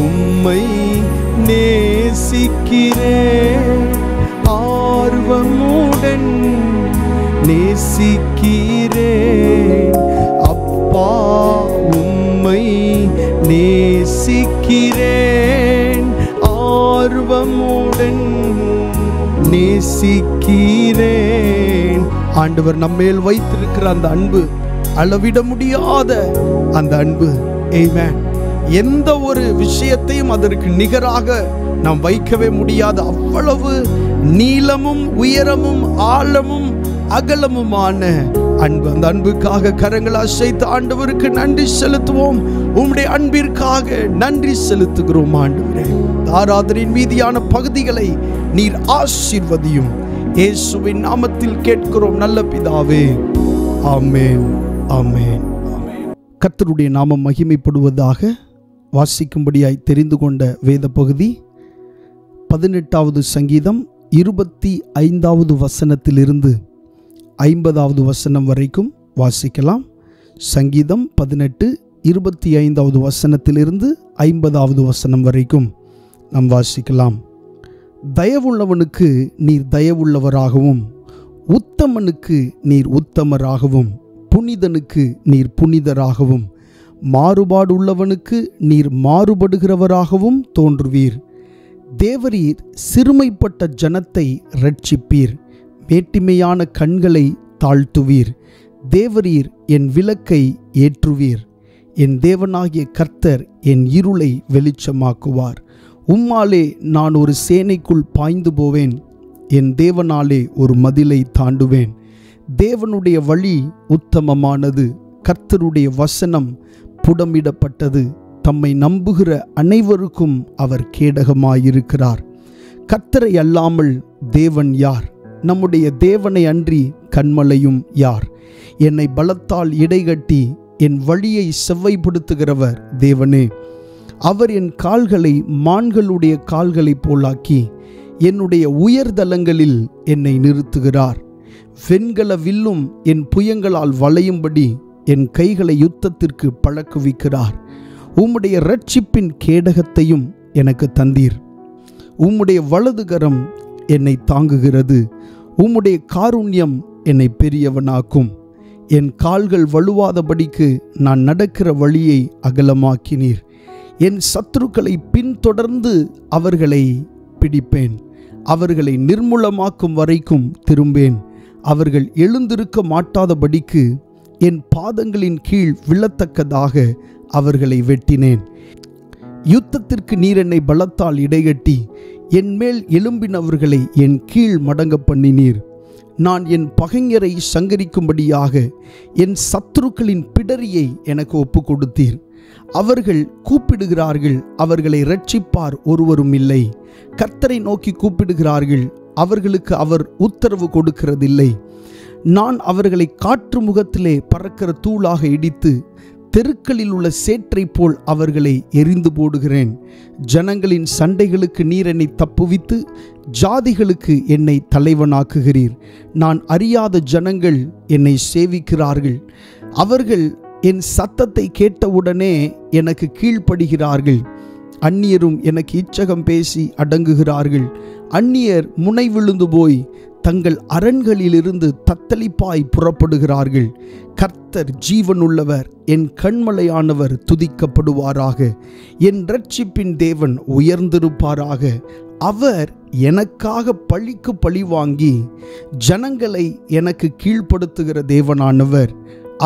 உம்மை நேசிக்கிறேன், ஆர்வமுடன் நேசிக்கிறேன். அப்பா உம்மை நேசிக்கிறேன், ஆர்வமுடன் நேசிக்கிறேன். ஆண்டவர் நம்மேல் வைத்திருக்கிற அந்த அன்பு, அளவிட முடியாத அந்த அன்பு. ஆமென். எந்த ஒரு விஷயத்தையும் அதற்கு நிகராக நாம் வைக்கவே முடியாது. அவ்வளவு நீளமும் உயரமும் ஆழமும் அகலமுமான அன்பு. அந்த அன்புக்காக கரங்களை அசைத்து ஆண்டவருக்கு நன்றி செலுத்துவோம். உம்முடைய அன்பிற்காக நன்றி செலுத்துகிறோம் ஆண்டவரே. ஆராதனையின் மீதியான பகுதிகளை நீர் ஆசீர்வதியும். இயேசுவின் நாமத்தில் கேட்கிறோம் நல்ல பிதாவே, ஆமென், ஆமென், ஆமென். கர்த்தருடைய நாமம் மகிமைப்படுவதாக. வாசிக்கும்படியாய் தெரிந்து கொண்ட வேத பகுதி 18வது சங்கீதம் 25வது வசனத்திலிருந்து 50வது வசனம் வரைக்கும் வாசிக்கலாம். சங்கீதம் 18 25வது வசனத்திலிருந்து 50வது வசனம் வரைக்கும் நாம் வாசிக்கலாம். தயவுள்ளவனுக்கு நீர் தயவுள்ளவராகவும், உத்தமனுக்கு நீர் உத்தமராகவும், புனிதனுக்கு நீர் புனிதராகவும், மாறுபாடுள்ளவனுக்கு நீர் மாறுபடுகிறவராகவும் தோன்றுவீர். தேவரீர் சிறுமைப்பட்ட ஜனத்தை இரட்சிப்பீர், மேட்டிமையான கண்களை தாழ்த்துவீர். தேவரீர் என் விளக்கை ஏற்றுவீர். என் தேவனாகிய கர்த்தர் என் இருளை வெளிச்சமாக்குவார். உம்மாலே நான் ஒரு சேனைக்குள் பாய்ந்து போவேன், என் தேவனாலே ஒரு மதிலை தாண்டுவேன். தேவனுடைய வழி உத்தமமானது, கர்த்தருடைய வசனம் புடமிடப்பட்டது. தம்மை நம்புகிற அனைவருக்கும் அவர் கேடகமாயிருக்கிறார். கர்த்தரை அல்லாமல் தேவன் யார்? நம்முடைய தேவனை அன்றி கன்மலையும் யார்? என்னை பலத்தால் இடைகட்டி என் வழியை செவ்வைப்படுத்துகிறவர் தேவனே. அவர் என் கால்களை மான்களுடைய கால்களைப் போலாக்கி என்னுடைய உயர்தலங்களில் என்னை நிறுத்துகிறார். வெண்கல வில்லும் என் புயங்களால் வளையும்படி என் கைகளை யுத்தத்திற்கு பழக்குவிக்கிறார். உம்முடைய இரட்சிப்பின் கேடகத்தையும் எனக்கு தந்தீர். உம்முடைய வலதுகரம் என்னை தாங்குகிறது. உம்முடைய காருண்யம் என்னை பெரியவனாக்கும். என் கால்கள் வலுவாதபடிக்கு நான் நடக்கிற வழியை அகலமாக்கினீர். என் சத்துருக்களை பின்தொடர்ந்து அவர்களை பிடிப்பேன். அவர்களை நிர்மூலமாக்கும் வரைக்கும் திரும்பேன். அவர்கள் எழுந்திருக்க மாட்டாதபடிக்கு என் பாதங்களின் கீழ் விழத்தக்கதாக அவர்களை வெட்டினேன். யுத்தத்திற்கு நீர் என்னை பலத்தால் இடைகட்டி என் மேல் எழும்பினவர்களை என் கீழ் மடங்க பண்ணினீர். நான் என் பகைஞரை சங்கரிக்கும்படியாக என் சத்துருக்களின் பிடரியை எனக்கு ஒப்பு கொடுத்தீர். அவர்கள் கூப்பிடுகிறார்கள், அவர்களை இரட்சிப்பார் ஒருவரும் இல்லை. கர்த்தரை நோக்கி கூப்பிடுகிறார்கள், அவர்களுக்கு அவர் உத்தரவு கொடுக்கிறதில்லை. நான் அவர்களை காற்று முகத்திலே பறக்கிற தூளாக இடித்து தெருக்களில் உள்ள சேற்றை போல் அவர்களை எரிந்து போடுகிறேன். ஜனங்களின் சண்டைகளுக்கு நீர் என்னை தப்புவித்து ஜாதிகளுக்கு என்னை தலைவனாக்குகிறீர். நான் அறியாத ஜனங்கள் என்னை சேவிக்கிறார்கள். அவர்கள் என் சத்தத்தை கேட்டவுடனே எனக்கு கீழ்ப்படுகிறார்கள். அந்நியரும் எனக்கு இச்சகம் பேசி அடங்குகிறார்கள். அந்நியர் முனை விழுந்து போய் தங்கள் அரண்களிலிருந்து தத்தளிப்பாய் புறப்படுகிறார்கள். கர்த்தர் ஜீவனுள்ளவர், என் கண்மலையானவர் துதிக்கப்படுவாராக. என் இரட்சிப்பின் தேவன் உயர்ந்திருப்பாராக. அவர் எனக்காக பழிக்கு பழி வாங்கி ஜனங்களை எனக்கு கீழ்ப்படுத்துகிற தேவனானவர்.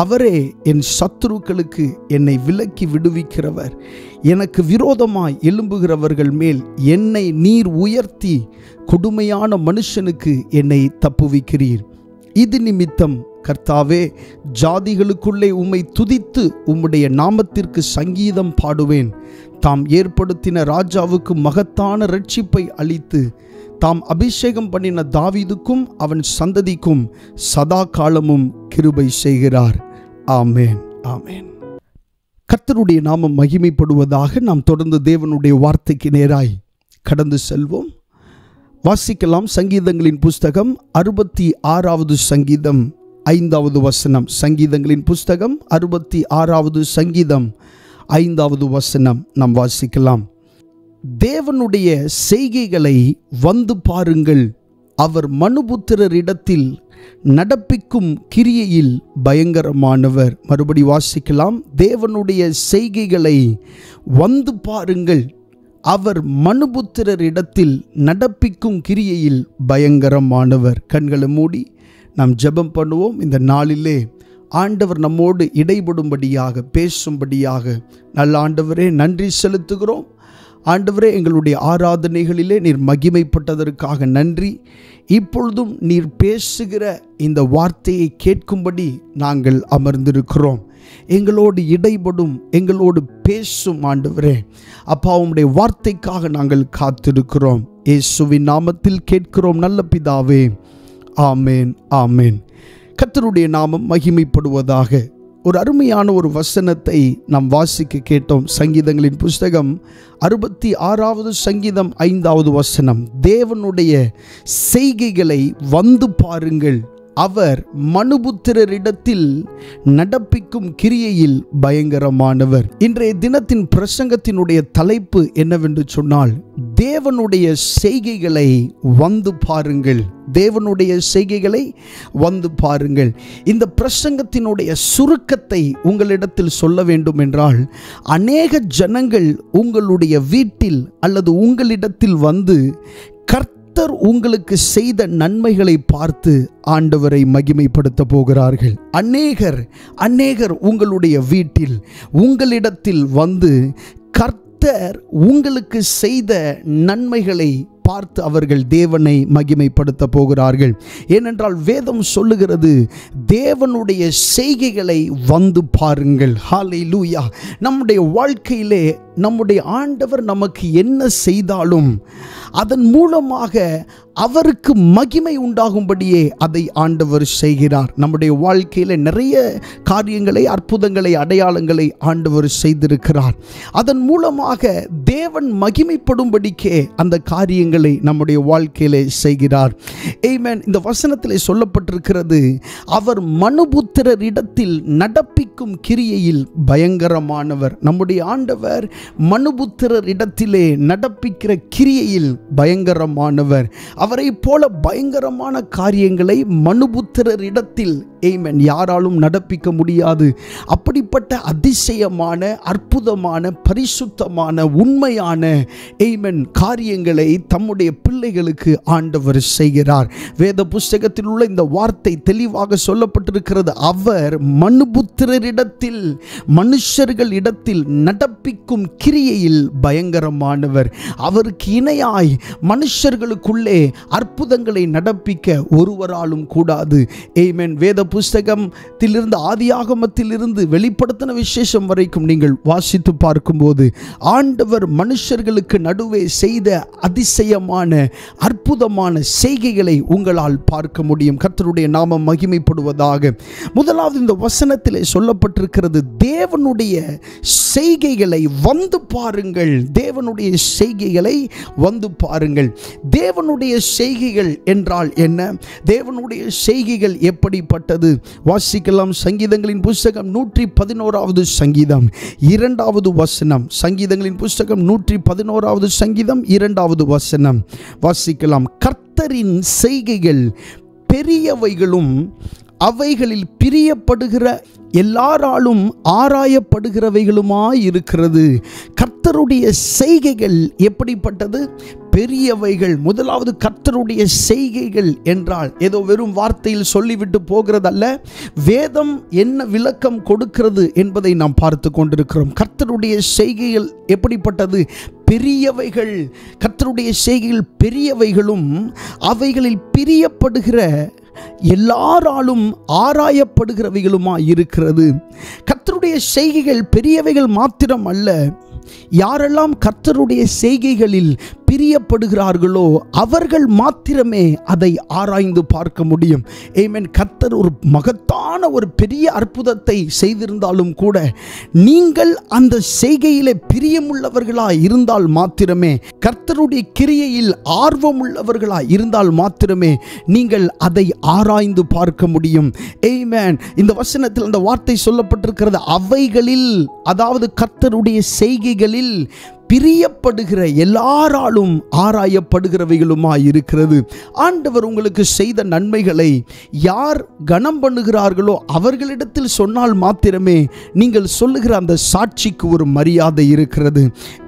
அவரே என் சத்துருக்களுக்கு என்னை விலக்கி விடுவிக்கிறவர். எனக்கு விரோதமாய் எழும்புகிறவர்கள் மேல் என்னை நீர் உயர்த்தி கொடுமையான மனுஷனுக்கு என்னை தப்புவிக்கிறீர். இது நிமித்தம் கர்த்தாவே, ஜாதிகளுக்குள்ளே உம்மை துதித்து உம்முடைய நாமத்திற்கு சங்கீதம் பாடுவேன். தாம் ஏற்படுத்தின ராஜாவுக்கு மகத்தான இரட்சிப்பை அளித்து தாம் அபிஷேகம் பண்ணின தாவீதுக்கும் அவன் சந்ததிக்கும் சதா காலமும் கிருபை செய்கிறார். ஆமேன், ஆமேன். கர்த்தருடைய நாமம் மகிமைப்படுவதாக. நாம் தொடர்ந்து தேவனுடைய வார்த்தைக்கு நேராய் கடந்து செல்வோம். வாசிக்கலாம். சங்கீதங்களின் புஸ்தகம் 66வது சங்கீதம் 5வது வசனம். சங்கீதங்களின் புஸ்தகம் 66வது சங்கீதம் 5வது வசனம் நாம் வாசிக்கலாம். தேவனுடைய செய்கைகளை வந்து பாருங்கள், அவர் மனுபுத்திரரிடத்தில் நடப்பிக்கும் கிரியையில் பயங்கரமானவர். மறுபடி வாசிக்கலாம். தேவனுடைய செய்கைகளை வந்து பாருங்கள், அவர் மனுபுத்திரரிடத்தில் நடப்பிக்கும் கிரியையில் பயங்கரமானவர். கண்களை மூடி நாம் ஜெபம் பண்ணுவோம். இந்த நாளிலே ஆண்டவர் நம்மோடு இடைபடும்படியாக, பேசும்படியாக நல்ல ஆண்டவரே நன்றி செலுத்துகிறோம். ஆண்டவரே, எங்களுடைய ஆராதனைகளிலே நீர் மகிமைப்பட்டதற்காக நன்றி. இப்பொழுதும் நீர் பேசுகிற இந்த வார்த்தையை கேட்கும்படி நாங்கள் அமர்ந்திருக்கிறோம். எங்களோடு இடைபடும், எங்களோடு பேசும் ஆண்டவரே. அப்பா, உம்முடைய வார்த்தைக்காக நாங்கள் காத்திருக்கிறோம். இயேசுவின் நாமத்தில் கேட்கிறோம் நல்ல பிதாவே, ஆமேன், ஆமேன். கர்த்தருடைய நாமம் மகிமைப்படுவதாக. ஒரு அருமையான ஒரு வசனத்தை நாம் வாசிக்க கேட்டோம். சங்கீதங்களின் புஸ்தகம் 66வது சங்கீதம் 5வது வசனம். தேவனுடைய செய்கைகளை வந்து பாருங்கள், அவர் மனுபுத்திரரிடத்தில் நடப்பிக்கும் கிரியையில் பயங்கரமானவர். இன்றைய தினத்தின் பிரசங்கத்தினுடைய தலைப்பு என்னவென்று சொன்னால், தேவனுடைய செய்கைகளை வந்து பாருங்கள். தேவனுடைய செய்கைகளை வந்து பாருங்கள். இந்த பிரசங்கத்தினுடைய சுருக்கத்தை உங்களிடத்தில் சொல்ல வேண்டும் என்றால், அநேக ஜனங்கள் உங்களுடைய வீட்டில் அல்லது உங்களிடத்தில் வந்து கர்த்தர் உங்களுக்கு செய்த நன்மைகளை பார்த்து ஆண்டவரை மகிமைப்படுத்த போகிறார்கள். அநேகர் உங்களுடைய வீட்டில் உங்களிடத்தில் வந்து கர்த்தர் கர்த்தர் உங்களுக்கு செய்த நன்மைகளை பார்த்து அவர்கள் தேவனை மகிமைப்படுத்த போகிறார்கள். ஏனென்றால் வேதம் சொல்லுகிறது, தேவனுடைய செய்கைகளை வந்து பாருங்கள். ஹல்லேலூயா. நம்முடைய வாழ்க்கையிலே நம்முடைய ஆண்டவர் நமக்கு என்ன செய்தாலும் அதன் மூலமாக அவருக்கு மகிமை உண்டாகும்படியே அதை ஆண்டவர் செய்கிறார். நம்முடைய வாழ்க்கையில் நிறைய காரியங்களை, அற்புதங்களை, அடையாளங்களை ஆண்டவர் செய்திருக்கிறார். அதன் மூலமாக தேவன் மகிமைப்படும்படிக்கே அந்த காரியங்களை நம்முடைய வாழ்க்கையிலே செய்கிறார். ஆமென். இந்த வசனத்திலே சொல்லப்பட்டிருக்கிறது, அவர் மனுபுத்திரரிடத்தில் நடப்பிக்கும் கிரியையில் பயங்கரமானவர். நம்முடைய ஆண்டவர் மனுபுத்திரரிடத்திலே நடப்பிக்கிற கிரியையில் பயங்கரமானவர். அவரை போல பயங்கரமான காரியங்களை மனுபுத்திரரிடத்தில் ஆமென் யாராலும் நடப்பிக்க முடியாது. அப்படிப்பட்ட அதிசயமான, அற்புதமான, பரிசுத்தமான, உண்மையான ஆமென் காரியங்களை தம்முடைய பிள்ளைகளுக்கு ஆண்டவர் செய்கிறார். வேத புஸ்தகத்தில் உள்ள இந்த வார்த்தை தெளிவாக சொல்லப்பட்டிருக்கிறது. அவர் மனுபுத்திரரிடத்தில், மனுஷர்கள் இடத்தில் நடப்பிக்கும் கிரியையில் பயங்கரமானவர். அவருக்கு இணையாய் மனுஷர்களுக்குள்ளே அற்புதங்களை நடப்பிக்க ஒருவராலும் கூடாது. ஆமென். வேத புஸ்தகத்திலிருந்து, ஆதியாகமத்திலிருந்து வெளிப்படுத்தின விசேஷம் வரைக்கும் நீங்கள் வாசித்து பார்க்கும்போது ஆண்டவர் மனுஷர்களுக்கு நடுவே செய்த அதிசயமான, அற்புதமான செய்கைகளை உங்களால் பார்க்க முடியும். கர்த்தருடைய நாமம் மகிமைப்படுவதாக. முதலாவது இந்த வசனத்திலே சொல்லப்பட்டிருக்கிறது, தேவனுடைய செய்கைகளை வந்து பாருங்கள். தேவனுடைய செய்கைகளை வந்து பாருங்கள். தேவனுடைய செய்கைகள் என்றால் என்ன? தேவனுடைய செய்கைகள் எப்படிப்பட்டது? வாசிக்கலாம். சங்கீதங்களின் புஸ்தகம் 111வது சங்கீதம் 2வது வசனம். சங்கீதங்களின் புஸ்தகம் 111வது சங்கீதம் 2வது வசனம் வாசிக்கலாம். கர்த்தரின் செய்கைகள் பெரியவைகளும் அவைகளில் பிரியப்படுகிற எல்லாராலும் ஆராயப்படுகிறவைகளுமாய் இருக்கிறது. கர்த்தருடைய செய்கைகள் எப்படிப்பட்டது? பெரியவைகள். முதலாவது, கர்த்தருடைய செய்கைகள் என்றால் ஏதோ வெறும் வார்த்தையில் சொல்லிவிட்டு போகிறதல்ல. வேதம் என்ன விளக்கம் கொடுக்கிறது என்பதை நாம் பார்த்து கொண்டிருக்கிறோம். கர்த்தருடைய செய்கைகள் எப்படிப்பட்டது? பெரியவைகள். கர்த்தருடைய செய்கைகள் பெரியவைகளும் அவைகளில் பிரியப்படுகிற எல்லாராலும் ஆராயப்படுகிறவைகளுமாய் இருக்கிறது. கர்த்தருடைய செய்கைகள் பெரியவைகள் மாத்திரம் அல்ல, யாரெல்லாம் கர்த்தருடைய செய்கைகளில் பிரியப்படுகிறார்களோ அவர்கள் மாத்திரமே அதை ஆராய்ந்து பார்க்க முடியும். ஆமென். கர்த்தர் ஒரு மகத்தான ஒரு பெரிய அற்புதத்தை செய்திருந்தாலும் கூட நீங்கள் அந்த செய்கையிலே பிரியமுள்ளவர்களாய் இருந்தால் மாத்திரமே, கர்த்தருடைய கிரியையில் ஆர்வமுள்ளவர்களாய் இருந்தால் மாத்திரமே நீங்கள் அதை ஆராய்ந்து பார்க்க முடியும். ஆமென். இந்த வசனத்தில் அந்த வார்த்தை சொல்லப்பட்டிருக்கிறது, அவைகளில், அதாவது கர்த்தருடைய செய்கைகளில் பிரியப்படுகிற எல்லாராலும் ஆராயப்படுகிறவைகளுமாய் இருக்கிறது. ஆண்டவர் உங்களுக்கு செய்த நன்மைகளை யார் கனம் பண்ணுகிறார்களோ அவர்களிடத்தில் சொன்னால் மாத்திரமே நீங்கள் சொல்லுகிற அந்த சாட்சிக்கு ஒரு மரியாதை இருக்கிறது.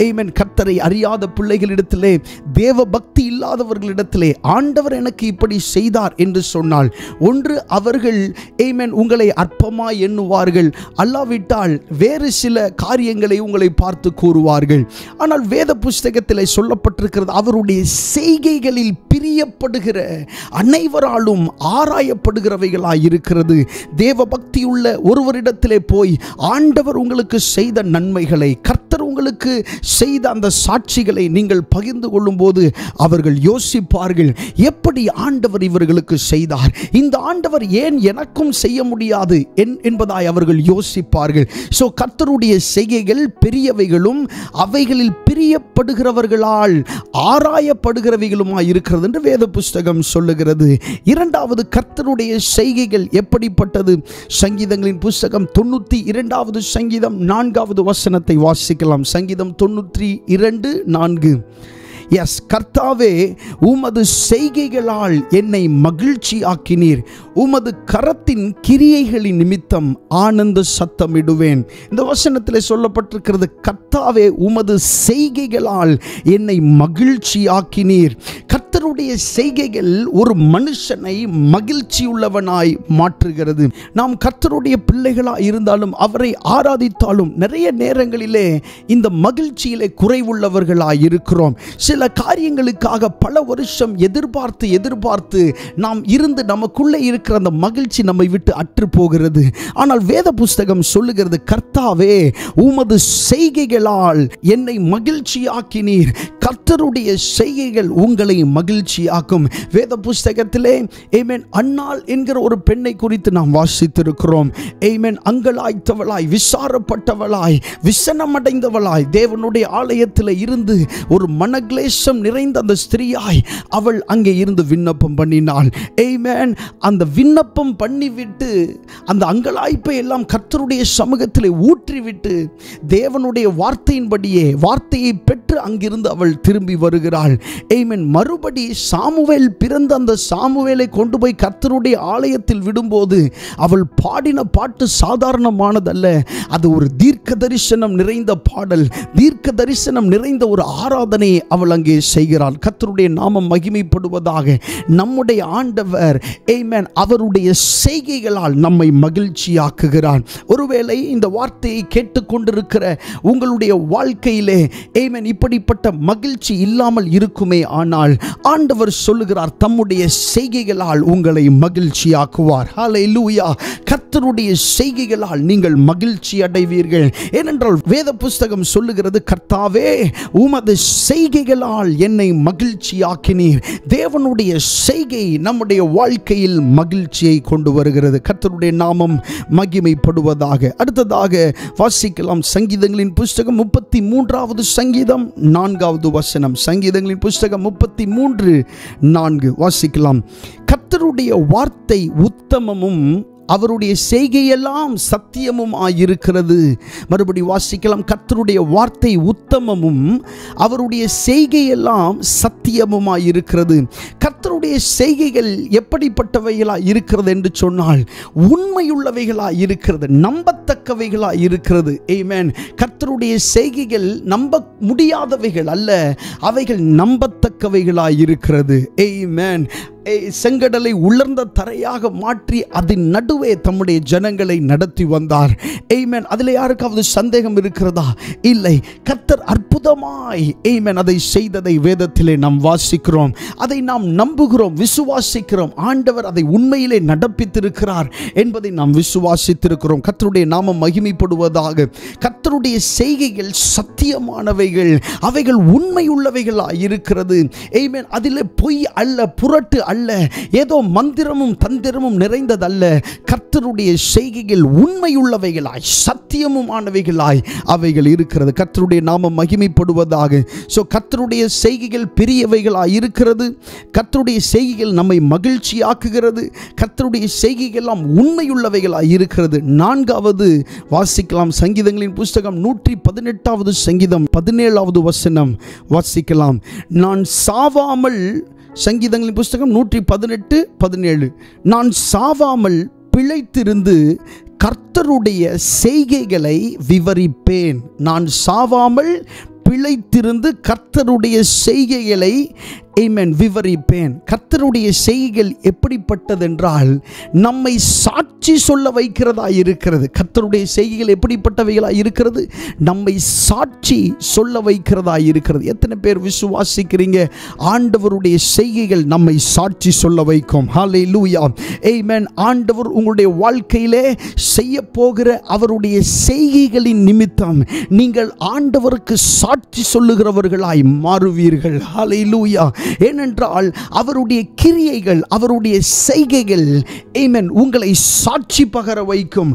ஆமென். கர்த்தரை அறியாத பிள்ளைகளிடத்திலே, தேவ பக்தி இல்லாதவர்களிடத்திலே ஆண்டவர் எனக்கு இப்படி செய்தார் என்று சொன்னால், ஒன்று அவர்கள் ஆமென் உங்களை அற்பமாய் எண்ணுவார்கள், அல்லாவிட்டால் வேறு சில காரியங்களை உங்களை பார்த்து கூறுவார்கள். ஆனால் வேத புஸ்தகத்தில் சொல்லப்பட்டிருக்கிறது, அவருடைய செய்கைகளில் பிரியப்படுகிற அனைவராலும் ஆராயப்படுகிறவைகளாய் இருக்கிறது. தேவ பக்தியுள்ள ஒருவரிடத்திலே போய் ஆண்டவர் உங்களுக்கு செய்த நன்மைகளை, கர்த்தர் உங்களுக்கு செய்த அந்த சாட்சிகளை நீங்கள் பகிர்ந்து கொள்ளும் போது அவர்கள் யோசிப்பார்கள், எப்படி ஆண்டவர் இவர்களுக்கு செய்தார், இந்த ஆண்டவர் ஏன் எனக்கும் செய்ய முடியாது என்பதாய் அவர்கள் யோசிப்பார்கள். சோ கர்த்தருடைய செய்கைகள் பெரியவைகளும் அவைகளில் பிரியப்படுகிறவர்களால் ஆராயப்படுகிறவைகளுமாய் இருக்கிறது என்று வேத புஸ்தகம் சொல்லுகிறது. இரண்டாவது, கர்த்தருடைய செய்கைகள் எப்படிப்பட்டது? சங்கீதங்களின் புஸ்தகம் 92வது சங்கீதம் 4வது வசனத்தை வாசிக்கலாம். சங்கீதம் 92:4. எஸ், கர்த்தாவே, உமது செய்கைகளால் என்னை மகிழ்ச்சி ஆக்கினீர், உமது கரத்தின் கிரியைகளின் நிமித்தம் ஆனந்த சத்தமிடுவேன். இந்த வசனத்தில் சொல்லப்பட்டிருக்கிறது, கர்த்தாவே, உமது செய்கைகளால் என்னை மகிழ்ச்சி ஆக்கினீர். கர்த்தருடைய செய்கைகள் ஒரு மனுஷனை மகிழ்ச்சியுள்ளவனாய் மாற்றுகிறது. நாம் கர்த்தருடைய பிள்ளைகளாய் இருந்தாலும் அவரை ஆராதித்தாலும் நிறைய நேரங்களிலே இந்த மகிழ்ச்சியிலே குறைவுள்ளவர்களாய் இருக்கிறோம். சில காரியங்களுக்காக பல வருஷம் எதிர்பார்த்து நாம் இருந்து நமக்குள்ளே இருக்கிற அந்த மகிழ்ச்சி நம்மை விட்டு அற்று போகிறது. ஆனால் வேத புஸ்தகம் சொல்லுகிறது, கர்த்தாவே உமது செய்கைகளால் என்னை மகிழ்ச்சியாக்கினீர். கர்த்தருடைய செய்கைகள் உங்களை மகிழ்ச்சியாக்கும். வேத புஸ்தகத்திலே ஆமென் அன்னாள் என்கிற ஒரு பெண்ணை குறித்து நாம் வாசித்திருக்கிறோம். ஆமென் அங்கலாய்த்தவளாய், விசாரப்பட்டவளாய், விசனமடைந்தவளாய், தேவனுடைய ஆலயத்தில் இருந்து ஒரு மனக்லேசம் நிறைந்த அந்த ஸ்திரியாய் அவள் அங்கே இருந்து விண்ணப்பம் பண்ணினாள். ஆமென் அந்த விண்ணப்பம் பண்ணிவிட்டு அந்த அங்கலாய்ப்பை எல்லாம் கர்த்தருடைய சமூகத்தில் ஊற்றிவிட்டு தேவனுடைய வார்த்தையின்படியே வார்த்தையை பெற்று அங்கிருந்து அவள் திரும்பி வருகிறாள். ஆமென் மறுபடி சாமுவேல் பிறந்த அந்த சாமுவேலை கொண்டு போய் கர்த்தருடைய ஆலயத்தில் விடும்போது அவள் பாடின பாட்டு சாதாரணமானதல்ல. அது ஒரு தீர்க்க தரிசனம் நிறைந்த பாடல், தீர்க்க தரிசனம் நிறைந்த ஒரு ஆராதனையை அவள் அங்கே செய்கிறாள். கர்த்தருடைய நாமம் மகிமைப்படுவதாக. நம்முடைய ஆண்டவர் ஆமென் அவருடைய செய்கைகளால் நம்மை மகிழ்ச்சியாக்குகிறார். ஒருவேளை இந்த வார்த்தையை கேட்டுக்கொண்டிருக்கிற உங்களுடைய வாழ்க்கையிலே ஆமென் இப்படிப்பட்ட மகிழ்ச்சி இல்லாமல் இருக்குமே, ஆனால் ஆண்டவர் சொல்லுகிறார் தம்முடைய செய்கைகளால் உங்களை மகிழ்ச்சியாக்குவார். ஹல்லேலூயா. கர்த்தருடைய செய்கைகளால் நீங்கள் மகிழ்ச்சி அடைவீர்கள். ஏனென்றால் வேத புஸ்தகம் சொல்லுகிறது, கர்த்தாவே உமது செய்கைகளால் என்னை மகிழ்ச்சியாக்கினீர். தேவனுடைய செய்கை நம்முடைய வாழ்க்கையில் மகிழ்ச்சியை கொண்டு வருகிறது. கர்த்தருடைய நாமம் மகிமைப்படுவதாக. அடுத்ததாக வாசிக்கலாம் சங்கீதங்களின் புஸ்தகம் 33வது சங்கீதம் 4வது வசனம். சங்கீதங்களின் புஸ்தகம் 33:4 வாசிக்கலாம். கர்த்தருடைய வார்த்தை உத்தமமும் அவருடைய செய்கையெல்லாம் சத்தியமும் ஆயிருக்கிறது. மறுபடி வாசிக்கலாம். கர்த்தருடைய வார்த்தை உத்தமமும் அவருடைய செய்கையெல்லாம் சத்தியமும் ஆயிருக்கிறது. கர்த்தருடைய செய்கைகள் எப்படிப்பட்டவைகளா இருக்கிறது என்று சொன்னால் உண்மையுள்ளவைகளா இருக்கிறது, நம்பத்தக்கவைகளா இருக்கிறது. ஆமென். கர்த்தருடைய செய்கைகள் நம்ப முடியாதவைகள் அல்ல, அவைகள் நம்பத்தக்கவைகளா இருக்கிறது. ஆமென். செங்கடலை உலர்ந்த தரையாக மாற்றி அதன் நடுவே தம்முடைய ஜனங்களை நடத்தி வந்தார். ஆமென். அதில் யாருக்காவது சந்தேகம் இருக்கிறதா? இல்லை. கர்த்தர் அற்புதமாய் ஆமென் அதை செய்ததை வேதத்திலே நாம் வாசிக்கிறோம், அதை நாம் நம்புகிறோம், விசுவாசிக்கிறோம். ஆண்டவர் அதை உண்மையிலே நடப்பித்திருக்கிறார் என்பதை நாம் விசுவாசித்திருக்கிறோம். கர்த்தருடைய நாமம் மகிமைப்படுவதாக. கர்த்தருடைய செய்கைகள் சத்தியமானவைகள், அவைகள் உண்மையுள்ளவைகளாய் இருக்கிறது. ஆமென். அதில் பொய் அல்ல, புரட்டு அல்ல, ஏதோ மந்திரமும் தந்திரமும் நிறைந்ததல்ல. கர்த்தருடைய செய்கைகள் உண்மையுள்ளவைகளாய் சத்தியமுமானவைகளாய் அவைகள் இருக்கிறது. கர்த்தருடைய நாமம் மகிமைப்படுவதாக. கர்த்தருடைய செய்கைகள் பெரியவைகளாய் இருக்கிறது. கர்த்தருடைய செய்கைகள் நம்மை மகிழ்ச்சியாக்குகிறது. கர்த்தருடைய செய்கைகள் எல்லாம் உண்மையுள்ளவைகளாய் இருக்கிறது. 4வது வாசிக்கலாம். சங்கீதங்களின் புஸ்தகம் 118வது சங்கீதம் 17வது வசனம் வாசிக்கலாம். நான் சாவாமல், சங்கீதங்களின் புஸ்தகம் 118:17, நான் சாவாமல் பிழைத்திருந்து கர்த்தருடைய செய்கைகளை விவரிப்பேன். நான் சாவாமல் பிழைத்திருந்து கர்த்தருடைய செய்கைகளை ஆமென் விவரிப்பேன். கர்த்தருடைய செய்கைகள் எப்படிப்பட்டதென்றால் நம்மை சாட்சி சொல்ல வைக்கிறதா இருக்கிறது. கர்த்தருடைய செய்கைகள் எப்படிப்பட்டவைகளா இருக்கிறது? நம்மை சாட்சி சொல்ல வைக்கிறதா இருக்கிறது. எத்தனை பேர் விசுவாசிக்கிறீங்க ஆண்டவருடைய செய்கைகள் நம்மை சாட்சி சொல்ல வைக்கும்? ஹல்லேலூயா. ஆமென். ஆண்டவர் உங்களுடைய வாழ்க்கையிலே செய்ய போகிற அவருடைய செய்கைகளின் நிமித்தம் நீங்கள் ஆண்டவருக்கு சாட்சி சொல்லுகிறவர்களாய் மாறுவீர்கள். ஹல்லேலூயா. ஏனென்றால் அவருடைய கிரியைகள், அவருடைய செய்கைகள் ஆமென் உங்களை சாட்சி பகர வைக்கும்,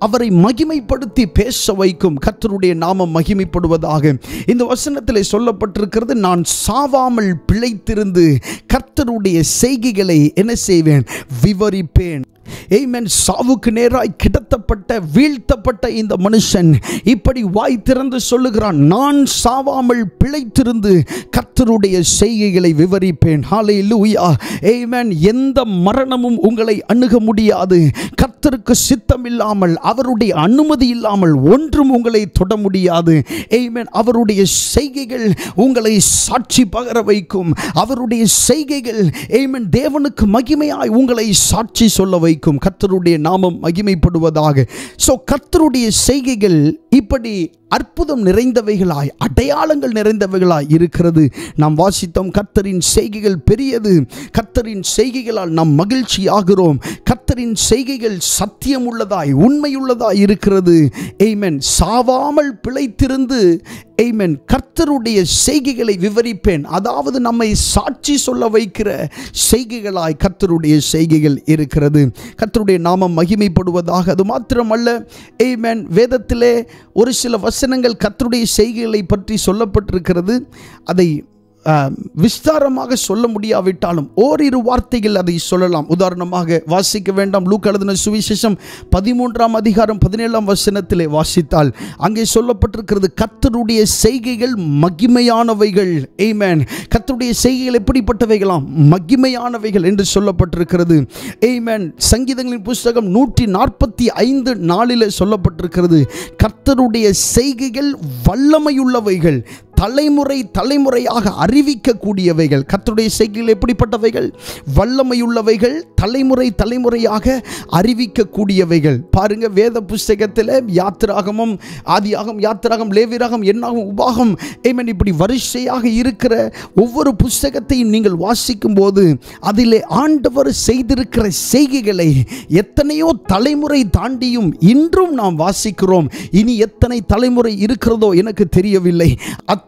அவரை மகிமைப்படுத்தி பேச வைக்கும். கர்த்தருடைய நாமம் மகிமைப்படுவதாக. இந்த வசனத்தில் சொல்லப்பட்டிருக்கிறது, நான் சாவாமல் பிழைத்திருந்து கர்த்தருடைய செய்கைகளை என்ன செய்வேன்? விவரிப்பேன். ஆமென். சாவுக்கு நேராய் கிடத்தப்பட்ட வீழ்த்தப்பட்ட இந்த மனுஷன் இப்படி வாய் திறந்து சொல்லுகிறான், நான் சாவாமல் பிழைத்திருந்து கர்த்தருடைய செய்கை செய்கைகளை விவரிப்பேன். ஹல்லேலூயா, ஆமென். எந்த மரணமும் உங்களை அணுக முடியாது. கர்த்தருக்கு சித்தம் இல்லாமல், அவருடைய அனுமதி இல்லாமல் ஒன்றும் உங்களை தொட முடியாது. ஆமென். அவருடைய செய்கைகள் உங்களை சாட்சி பகர வைக்கும். அவருடைய செய்கைகள் ஆமென் தேவனுக்கு மகிமையாய் உங்களை சாட்சி சொல்ல வைக்கும். கர்த்தருடைய நாமம் மகிமைப்படுவதாக. சோ கர்த்தருடைய செய்கைகள் இப்படி அற்புதம் நிறைந்தவைகளாய், அடையாளங்கள் நிறைந்தவைகளாய் இருக்கிறது. நாம் வாசித்தோம், கர்த்தரின் செய்கைகள் பெரியது. கர்த்தரின் செய்கைகளால் நாம் மகிழ்ச்சி ஆகிறோம். கர்த்தரின் செய்கைகள் சத்தியம் உள்ளதாய், உண்மையுள்ளதாய் இருக்கிறது. ஆமென். சாவாமல் பிழைத்திருந்து ஆமென் கர்த்தருடைய செய்கைகளை விவரிப்பேன். அதாவது நம்மை சாட்சி சொல்ல வைக்கிற செய்கைகளாய் கர்த்தருடைய செய்கைகள் இருக்கிறது. கர்த்தருடைய நாமம் மகிமைப்படுவதாக. அது மாத்திரமல்ல, ஆமென், வேதத்திலே ஒரு சில வசனங்கள் கர்த்தருடைய செய்கைகளை பற்றி சொல்லப்பட்டிருக்கிறது. அதை விஸ்தாரமாக சொல்ல முடியாவிட்டாலும் ஓரிரு வார்த்தைகள் அதை சொல்லலாம். உதாரணமாக வாசிக்க வேண்டாம், லூக்கா எழுதின சுவிசேஷம் 13ஆம் அதிகாரம் 17ஆம் வசனத்திலே வாசித்தால் அங்கே சொல்லப்பட்டிருக்கிறது, கர்த்தருடைய செய்கைகள் மகிமையானவைகள். ஆமென். கர்த்தருடைய செய்கைகள் எப்படிப்பட்டவைகளாம்? மகிமையானவைகள் என்று சொல்லப்பட்டிருக்கிறது. ஆமென். சங்கீதங்களின் புஸ்தகம் 145:4 சொல்லப்பட்டிருக்கிறது, கர்த்தருடைய செய்கைகள் வல்லமையுள்ளவைகள், தலைமுறை தலைமுறையாக அறிவிக்கக்கூடியவைகள். கர்த்தருடைய செய்கைகள் எப்படிப்பட்டவைகள்? வல்லமையுள்ளவைகள், தலைமுறை தலைமுறையாக அறிவிக்கக்கூடியவைகள். பாருங்க, வேத புஸ்தகத்தில் யாத்திராகமம், ஆதியாகமம், யாத்திராகமம், லேவியராகமம், என்னாகமம், உபாகமம், ஆமென், இப்படி வரிசையாக இருக்கிற ஒவ்வொரு புஸ்தகத்தையும் நீங்கள் வாசிக்கும் போது அதிலே ஆண்டவர் செய்திருக்கிற செய்கைகளை எத்தனையோ தலைமுறை தாண்டியும் இன்றும் நாம் வாசிக்கிறோம். இனி எத்தனை தலைமுறை இருக்கிறதோ எனக்கு தெரியவில்லை.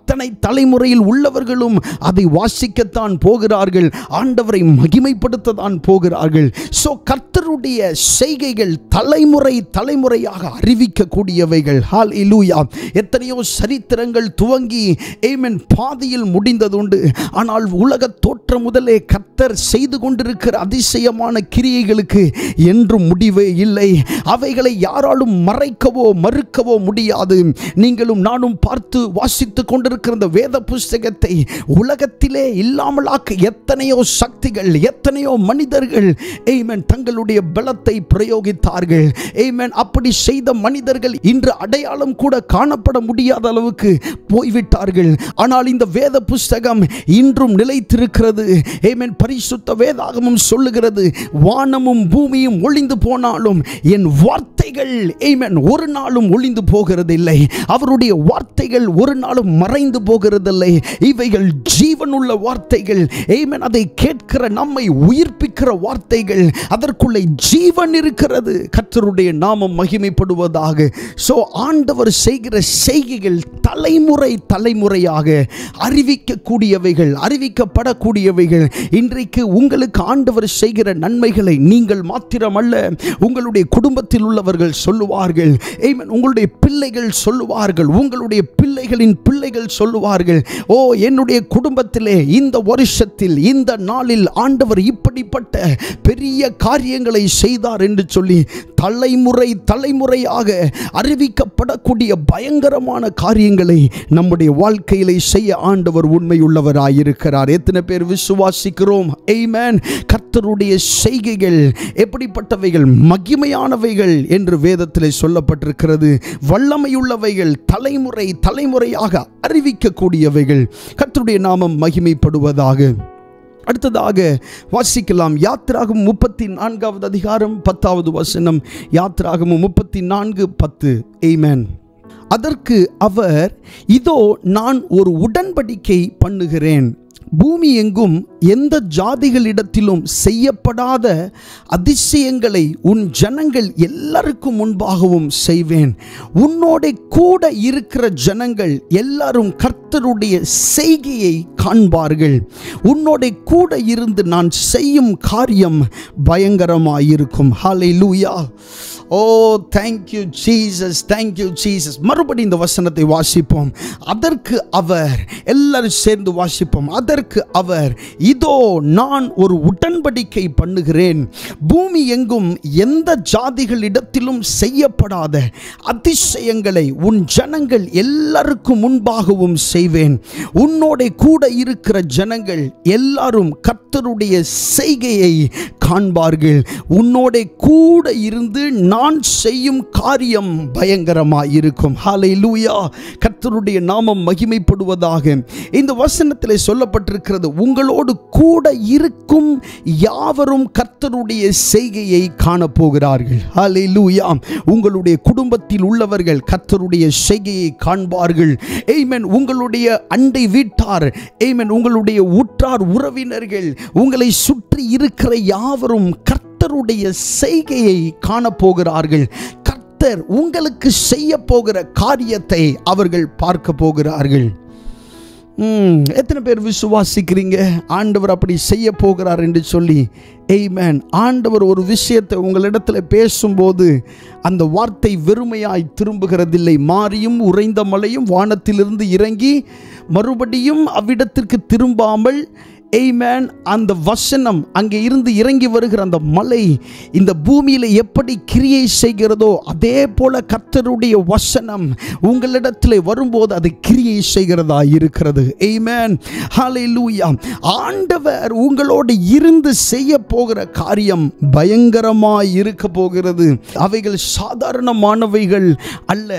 அத்தனை தலைமுறையில் உள்ளவர்களும் அதை வாசிக்கத்தான் போகிறார்கள், ஆண்டவரை மகிமைப்படுத்தத்தான் போகிறார்கள். சோ கர்த்தருடைய செய்கைகள் தலைமுறை தலைமுறையாக அறிவிக்கக்கூடியவைகள். ஹல்லேலூயா. எத்தனையோ சரித்திரங்கள் துவங்கி ஆமென் பாதியில் முடிந்ததுண்டு. ஆனால் உலக தோற்றம் முதலே கர்த்தர் செய்து கொண்டிருக்கிற அதிசயமான கிரியைகளுக்கு என்றும் முடிவே இல்லை. அவைகளை யாராலும் மறைக்கவோ மறுக்கவோ முடியாது. நீங்களும் நானும் பார்த்து வாசித்துக் கொண்டிருக்கிற இந்த வேத புஸ்தகத்தை உலகத்திலே இல்லாமலாக்க எத்தனையோ சக்திகள், எத்தனையோ மனிதர்கள் ஆமென் தங்களுடைய பலத்தை பிரயோகித்தார்கள். ஆமென். அப்படி செய்த மனிதர்கள் இன்று அடையாளம் கூட காணப்பட முடியாத அளவுக்கு போய்விட்டார்கள். ஆனால் இந்த வேத புஸ்தகம் இன்றும் நிலைத்திருக்கிறது. ஆமென். பரிசுத்த வேதாகமம் சொல்லுகிறது, வானமும் பூமியும் ஒளிந்து போனாலும் என் வார்த்தைகள் ஆமென் ஒரு நாளும் ஒளிந்து போகிறதில்லை. அவருடைய வார்த்தைகள் ஒரு நாளும் மறைந்து போகிறதில்லை. இவைகள் ஜீவனுள்ள வார்த்தைகள். ஆமென். அதை கேட்கிற நம்மை உயிர்ப்பிக்கிற வார்த்தைகள். அதற்குள்ளே ஜீவன் இருக்கிறது. கர்த்தருடைய நாமம் மகிமைப்படுவதாக. சோ ஆண்டவர் செய்கிற செய்கைகள் தலைமுறை தலைமுறையாக அறிவிக்கக்கூடியவைகள், அறிவிக்கப்படக்கூடியவைகள். இன்றைக்கு உங்களுக்கு ஆண்டவர் செய்கிற நன்மைகளை நீங்கள் மாத்திரமல்ல, உங்களுடைய குடும்பத்தில் உள்ளவர்கள் சொல்லுவார்கள். ஆமென். உங்களுடைய பிள்ளைகள் சொல்லுவார்கள், உங்களுடைய பிள்ளைகளின் பிள்ளைகள் சொல்லுவார்கள், ஓ என்னுடைய குடும்பத்திலே இந்த வருஷத்தில் இந்த நாளில் ஆண்டவர் இப்படிப்பட்ட பெரிய காரியங்களை செய்தார் என்று சொல்லி தலைமுறை தலைமுறையாக அறிவிக்கப்படக்கூடிய பயங்கரமான காரியங்களை நம்முடைய வாழ்க்கையிலே செய்ய ஆண்டவர் உண்மையுள்ளவராயிருக்கிறார். எத்தனை பேர் விசுவாசிக்கிறோம்? ஆமென். கர்த்தருடைய செய்கைகள் எப்படிப்பட்டவைகள்? மகிமையானவைகள் என்று வேதத்திலே சொல்லப்பட்டிருக்கிறது. வல்லமையுள்ளவைகள், தலைமுறை தலைமுறையாக அறிவிக்கக்கூடியவைகள். கர்த்தருடைய நாமம் மகிமைப்படுவதாக. அடுத்ததாக வாசிக்கலாம், யாத்திராகமம் 34வது அதிகாரம் 10வது வசனம். யாத்திராகமம் 34:10. ஆமென். அதற்கு அவர், இதோ நான் ஒரு உடன்படிக்கை பண்ணுகிறேன், பூமி எங்கும் எந்த ஜாதிகளிடத்திலும் செய்யப்படாத அதிசயங்களை உன் ஜனங்கள் எல்லாருக்கும் முன்பாகவும் செய்வேன். உன்னோட கூட இருக்கிற ஜனங்கள் எல்லாரும் கர்த்தருடைய செய்கையை காண்பார்கள். உன்னோட கூட இருந்து நான் செய்யும் காரியம் பயங்கரமாயிருக்கும். ஹல்லேலூயா. ஓ தேங்க்யூ ஜீசஸ், தேங்க்யூ ஜீசஸ். மறுபடி இந்த வசனத்தை வாசிப்போம். அதற்கு அவர், எல்லாரும் சேர்ந்து வாசிப்போம். அதற்கு அவர், இதோ நான் ஒரு உடன்படிக்கை பண்ணுகிறேன், பூமி எங்கும் எந்த ஜாதிகளிடத்திலும் செய்யப்படாத அதிசயங்களை உன் ஜனங்கள் எல்லாருக்கும் முன்பாகவும் செய்வேன். உன்னோட கூட இருக்கிற ஜனங்கள் எல்லாரும் கர்த்தருடைய செய்கையை காண்பார்கள். உன்னோட கூட இருந்து நான் செய்யும் காரியம் பயங்கரமாயிருக்கும். ஹல்லேலூயா. கர்த்தருடைய நாமம் மகிமைப்படுவதாக. இந்த வசனத்திலே சொல்லப்பட்டிருக்கிறது, உங்களோடு கூட இருக்கும் யாவரும் கர்த்தருடைய செய்கையை காணப்போகிறார்கள். ஹல்லேலூயா. உங்களுடைய குடும்பத்தில் உள்ளவர்கள் கர்த்தருடைய செய்கையை காண்பார்கள். ஆமென். உங்களுடைய அண்டை வீட்டார், ஆமென், உங்களுடைய உற்றார் உறவினர்கள், உங்களை சுற்றி இருக்கிற யாவரும் கர்த்தருடைய செய்கையை காணப்போகிறார்கள். கர்த்தர் உங்களுக்கு செய்ய போகிற காரியத்தை அவர்கள் பார்க்க போகிறார்கள். எத்தனை பேர் விசுவாசிக்கிறீங்க ஆண்டவர் அப்படி செய்ய போகிறார் என்று சொல்லி? ஆமென். ஆண்டவர் ஒரு விஷயத்தை உங்களிடத்தில் பேசும்போது அந்த வார்த்தை வெறுமையாய் திரும்புகிறதில்லை. மாறியும் உறைந்த மழையும் வானத்திலிருந்து இறங்கி மறுபடியும் அவ்விடத்திற்கு திரும்பாமல், ஆமென், அந்த வசனம் அங்கே இருந்து இறங்கி வருகிற அந்த மலை இந்த பூமியில் எப்படி கிரியை செய்கிறதோ அதே போல கர்த்தருடைய வசனம் உங்களிடத்தில் வரும்போது அது கிரியை செய்கிறதா இருக்கிறது. ஆமென். ஹல்லேலூயா. ஆண்டவர் உங்களோடு இருந்து செய்ய போகிற காரியம் பயங்கரமாய் இருக்க போகிறது. அவைகள் சாதாரணமானவைகள் அல்ல.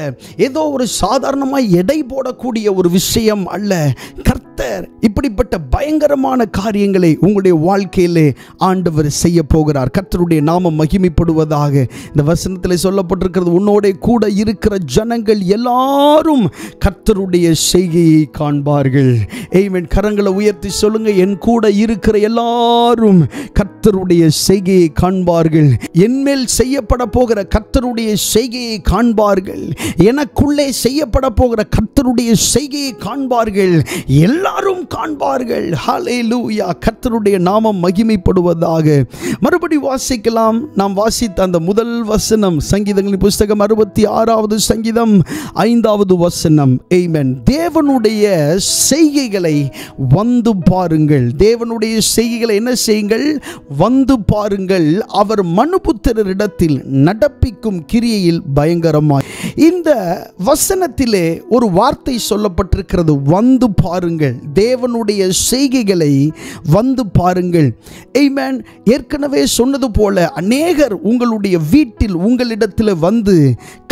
ஏதோ ஒரு சாதாரணமாய் எடை போடக்கூடிய ஒரு விஷயம் அல்ல. கர்த்தர் இப்படிப்பட்ட பயங்கரமான காரியங்களை உங்களுடைய வாழ்க்கையிலே ஆண்டவர் செய்ய போகிறார். கர்த்தருடைய நாமம் மகிமைப்படுவதாக. இந்த வசனத்தில் சொல்லப்பட்டிருக்கிறது, உன்னோட கூட இருக்கிற ஜனங்கள் எல்லாரும் கர்த்தருடைய செய்கையை காண்பார்கள். ஆமென். கரங்களை உயர்த்தி சொல்லுங்க, என் கூட இருக்கிற எல்லாரும் கர்த்தருடைய செய்கையை காண்பார்கள். என்மேல் செய்யப்பட போகிற கர்த்தருடைய செய்கையை காண்பார்கள். எனக்குள்ளே செய்யப்பட போகிற கர்த்தருடைய செய்கையை காண்பார்கள். எல்லாரும் காண்பார்கள். ஹல்லேலூயா. கர்த்தருடைய நாமம் மகிமைப்படுவதாக. மறுபடி வாசிக்கலாம். நாம் வாசித்த அந்த முதல் வசனம், சங்கீதங்களின் புஸ்தகம் 66வது சங்கீதம் 5வது வசனம். ஆமென். தேவனுடைய செய்கைகளை வந்து பாருங்கள். தேவனுடைய செய்கைகளை என்ன செய்யுங்கள்? வந்து பாருங்கள். அவர் மனுபுத்திரரிடத்தில் நடப்பிக்கும் கிரியையில் பயங்கரமாய். இந்த வசனத்திலே ஒரு வார்த்தை சொல்லப்பட்டிருக்கிறது, வந்து பாருங்கள். தேவனுடைய செய்கைகளை வந்து பாருங்கள். ஆமென். ஏற்கனவே சொன்னது போல அநேகர் உங்களுடைய வீட்டில் உங்களிடத்தில் வந்து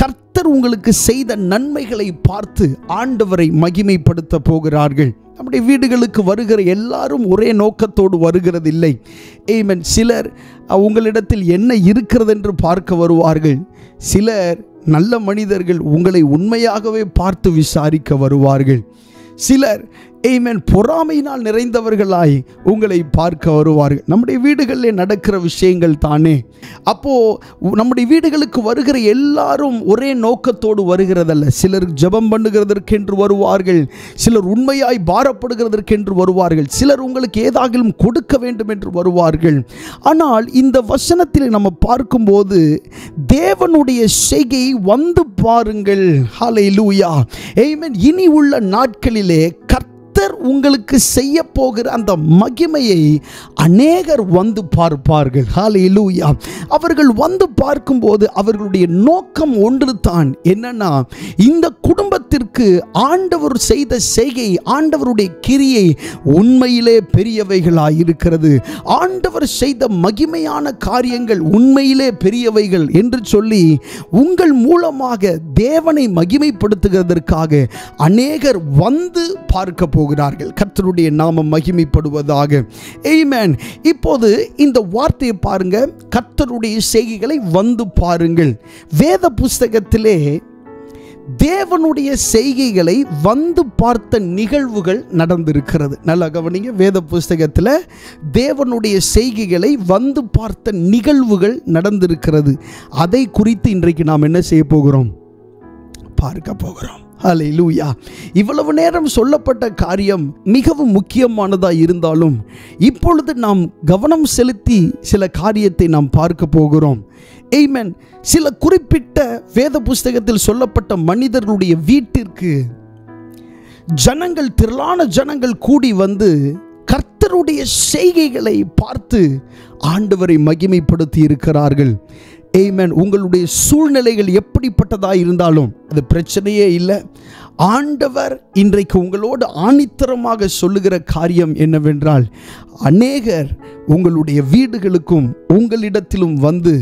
கர்த்தர் உங்களுக்கு செய்த நன்மைகளை பார்த்து ஆண்டவரை மகிமைப்படுத்த போகிறார்கள். நம்முடைய வீடுகளுக்கு வருகிற எல்லாரும் ஒரே நோக்கத்தோடு வருகிறதில்லை. ஆமென். சிலர் உங்களிடத்தில் என்ன இருக்கிறது என்று பார்க்க வருவார்கள். சிலர் நல்ல மனிதர்கள் உங்களை உண்மையாகவே பார்த்து விசாரிக்க வருவார்கள். சிலர் ஆமென் பொறாமையினால் நிறைந்தவர்களாய் உங்களை பார்க்க வருவார்கள். நம்முடைய வீடுகளில் நடக்கிற விஷயங்கள் தானே. அப்போ நம்முடைய வீடுகளுக்கு வருகிற எல்லாரும் ஒரே நோக்கத்தோடு வருகிறதல்ல. சிலர் ஜெபம் பண்ணுகிறதற்கென்று வருவார்கள். சிலர் உண்மையாய் பாரப்படுகிறதற்கென்று வருவார்கள். சிலர் உங்களுக்கு ஏதாகிலும் கொடுக்க வேண்டும் என்று வருவார்கள். ஆனால் இந்த வசனத்தில் நம்ம பார்க்கும்போது தேவனுடைய செய்கை வந்து பாருங்கள். ஹல்லேலூயா. ஆமென். இனி உள்ள நாட்களிலே உங்களுக்கு செய்ய போகிற அந்த மகிமையை அநேகர் வந்து பார்ப்பார்கள். ஹல்லேலூயா. அவர்கள் வந்து பார்க்கும்போது அவர்களுடைய நோக்கம் ஒன்று தான். என்னன்னா, இந்த குடும்பத்திற்கு ஆண்டவர் செய்த செய்கை, ஆண்டவருடைய கிரியை உண்மையிலே பெரியவைகளாய் இருக்கிறது. ஆண்டவர் செய்த மகிமையான காரியங்கள் உண்மையிலே பெரியவைகள் என்று சொல்லி உங்கள் மூலமாக தேவனை மகிமைப்படுத்துகிறதற்காக அநேகர் வந்து பார்க்க போகிறார்கள். கர்த்தருடைய நாமம் மகிமைப்படுவதாக. ஆமென். இப்போது இந்த வார்த்தையை பாருங்க, கர்த்தருடைய செய்கைகளை வந்து பாருங்கள். வேத புஸ்தகத்திலே தேவனுடைய செய்கைகளை வந்து பார்த்த நிகழ்வுகள் நடந்திருக்கிறது. நல்லா கவனிங்க. வேத புஸ்தகத்தில் தேவனுடைய செய்கைகளை வந்து பார்த்த நிகழ்வுகள் நடந்திருக்கிறது. அதை குறித்து இன்றைக்கு நாம் என்ன செய்ய போகிறோம்? பார்க்க போகிறோம். ஹல்லேலூயா. இவ்வளவு நேரம் சொல்லப்பட்ட காரியம் மிகவும் முக்கியமானதாக இருந்தாலும் இப்பொழுது நாம் கவனம் செலுத்தி சில காரியத்தை நாம் பார்க்க போகிறோம். ஆமென். சில குறிப்பிட்ட வேத புஸ்தகத்தில் சொல்லப்பட்ட மனிதர்களுடைய வீட்டிற்கு ஜனங்கள், திரளான ஜனங்கள் கூடி வந்து கர்த்தர் கர்த்தருடைய செய்கைகளை பார்த்து ஆண்டவரை மகிமைப்படுத்தி இருக்கிறார்கள். ஆமென். உங்களுடைய சூழ்நிலைகள் எப்படிப்பட்டதாக இருந்தாலும் அது பிரச்சனையே இல்லை. ஆண்டவர் இன்றைக்கு உங்களோடு ஆணித்தரமாக சொல்லுகிற காரியம் என்னவென்றால், அநேகர் உங்களுடைய வீடுகளுக்கும் உங்களிடத்திலும் வந்து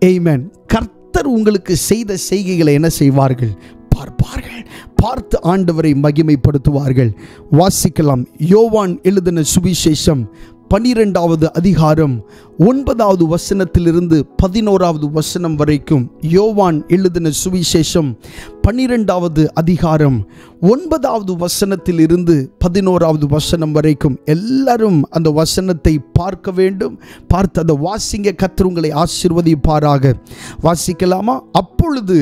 ஆமென் கர்த்தர் உங்களுக்கு செய்த செய்கைகளை என்ன செய்வார்கள்? பார்ப்பார்கள். பார்த்து ஆண்டவரை மகிமைப்படுத்துவார்கள். வாசிக்கலாம். யோவான் எழுதின சுவிசேஷம் 12வது அதிகாரம் 9வது வசனத்திலிருந்து 11வது வசனம் வரைக்கும். யோவான் எழுதின சுவிசேஷம் 12வது அதிகாரம் 9வது வசனத்திலிருந்து 11வது வசனம் வரைக்கும். எல்லாரும் அந்த வசனத்தை பார்க்க வேண்டும். பார்த்து அதை வாசிங்க. கர்த்தர் உங்களை ஆசீர்வதிப்பாராக. வாசிக்கலாமா? அப்பொழுது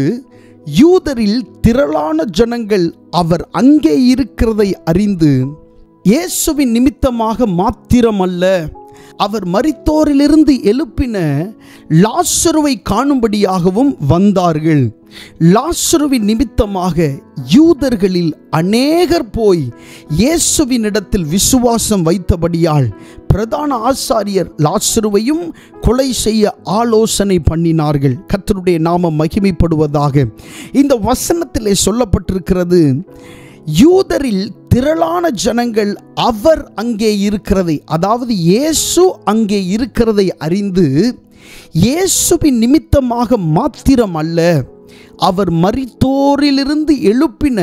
யூதரில் திரளான ஜனங்கள் அவர் அங்கே இருக்கிறதை அறிந்து, இயேசுவின் நிமித்தமாக மாத்திரமல்ல, அவர் மரித்தோரிலிருந்து எழுப்பின லாசருவை காணும்படியாகவும் வந்தார்கள். லாசருவின் நிமித்தமாக யூதர்களில் அநேகர் போய் இயேசுவினிடத்தில் விசுவாசம் வைத்தபடியால் பிரதான ஆசாரியர் லாசருவையும் கொலை செய்ய ஆலோசனை பண்ணினார்கள். கர்த்தருடைய நாமம் மகிமைப்படுவதாக. இந்த வசனத்திலே சொல்லப்பட்டிருக்கிறது, யூதரில் திரளான ஜனங்கள் அவர் அங்கே இருக்கிறதை, அதாவது இயேசு அங்கே இருக்கிறதை அறிந்து, இயேசுவின் நிமித்தமாக மாத்திரம் அல்ல, அவர் மரித்தோரிலிருந்து எழுப்பின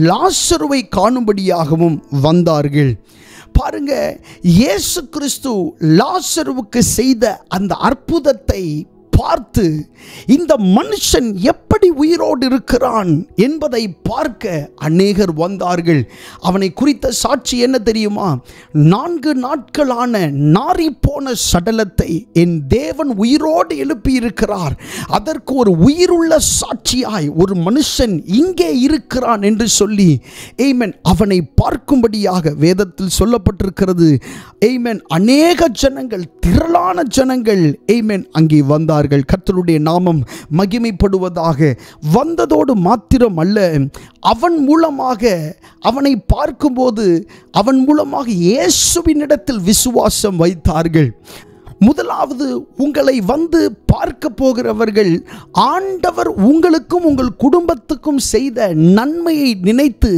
லாசருவை காணும்படியாகவும் வந்தார்கள். பாருங்க, இயேசு கிறிஸ்து லாசருவுக்கு செய்த அந்த அற்புதத்தை பார்த்து இந்த மனுஷன் எப்படி உயிரோடு இருக்கிறான் என்பதை பார்க்க அநேகர் வந்தார்கள். அவனை குறித்த சாட்சி என்ன தெரியுமா? 4 நாட்களான நாறி போன சடலத்தை என் தேவன் உயிரோடு எழுப்பி இருக்கிறார். அதற்கு ஒரு உயிருள்ள சாட்சியாய் ஒரு மனுஷன் இங்கே இருக்கிறான் என்று சொல்லி ஆமென் அவனை பார்க்கும்படியாக வேதத்தில் சொல்லப்பட்டிருக்கிறது. ஆமென். அநேக ஜனங்கள், திரளான ஜனங்கள் ஆமென் அங்கே வந்தார்கள். கர்த்தருடைய நாமம் மகிமைப்படுவதாக. வந்ததோடு மாத்திரம் அல்ல, அவன் மூலமாக, அவனை பார்க்கும்போது அவன் மூலமாக இயேசுவினிடத்தில் விசுவாசம் வைத்தார்கள். முதலாவது, உங்களை வந்து பார்க்க போகிறவர்கள் ஆண்டவர் உங்களுக்கும் உங்கள் குடும்பத்துக்கும் செய்த நன்மையை நினைத்து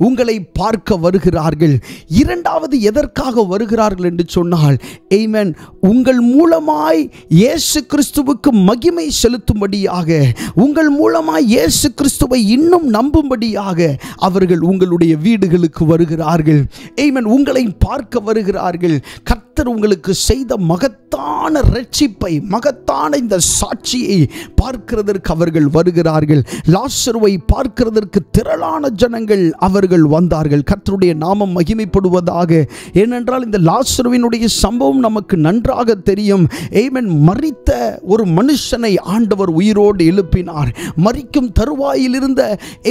உங்களை பார்க்க வருகிறார்கள். இரண்டாவது, எதற்காக வருகிறார்கள் என்று சொன்னால், ஆமென், உங்கள் மூலமாய் இயேசு கிறிஸ்துவுக்கு மகிமை செலுத்தும்படியாக, உங்கள் மூலமாய் இயேசு கிறிஸ்துவை இன்னும் நம்பும்படியாக அவர்கள் உங்களுடைய வீடுகளுக்கு வருகிறார்கள். ஆமென். உங்களை பார்க்க வருகிறார்கள். கர்த்தர் உங்களுக்கு செய்த மகத்தான ரட்சிப்பை, மகத்தான இந்த சாட்சியை பார்க்கிறதற்கு அவர்கள் வருகிறார்கள். லாசருவை பார்க்கிறதற்கு திரளான ஜனங்கள் அவர்கள் வந்தார்கள். கர்த்தருடைய நாமம் மகிமைப்படுவதாக. ஏனென்றால் இந்த லாசருவினுடைய சம்பவம் நமக்கு நன்றாக தெரியும். ஆமென். மரித்த ஒரு மனுஷனை ஆண்டவர் உயிரோடு எழுப்பினார். மரிக்கும் தருவாயில் இருந்த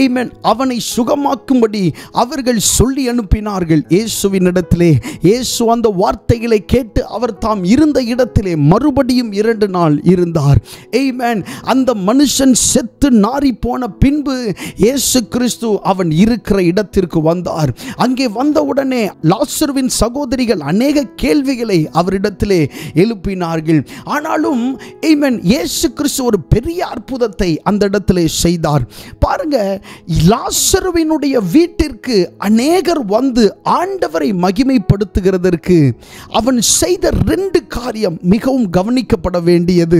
ஆமென் அவனை சுகமாக்கும்படி அவர்கள் சொல்லி அனுப்பினார்கள் இயேசுவினிடத்திலே. இயேசு அந்த வார்த்தைகளை கேட்டு அவர் தாம் இருந்த இடத்திலே மறுபடியும் 2 நாள் இருந்தார். ஆமென். அந்த மனுஷன் செத்து நாறி போன பின்பு இயேசு கிறிஸ்து அவன் இருக்கிற இடத்திற்கு வந்தார். அங்கே வந்தவுடனே லாசருவின் சகோதரிகள் அநேக கேள்விகளை அவரிடத்திலே எழுப்பினார்கள். ஆனாலும் ஆமென் இயேசு கிறிஸ்து ஒரு பெரிய அற்புதத்தை அந்த இடத்திலே செய்தார். பாருங்க, லாசருவினுடைய வீட்டிற்கு அநேகர் வந்து ஆண்டவரை மகிமைப்படுத்துகிறதற்கு அவன் செய்த 2 காரியம் மிகவும் கவனிக்கப்பட வேண்டியது.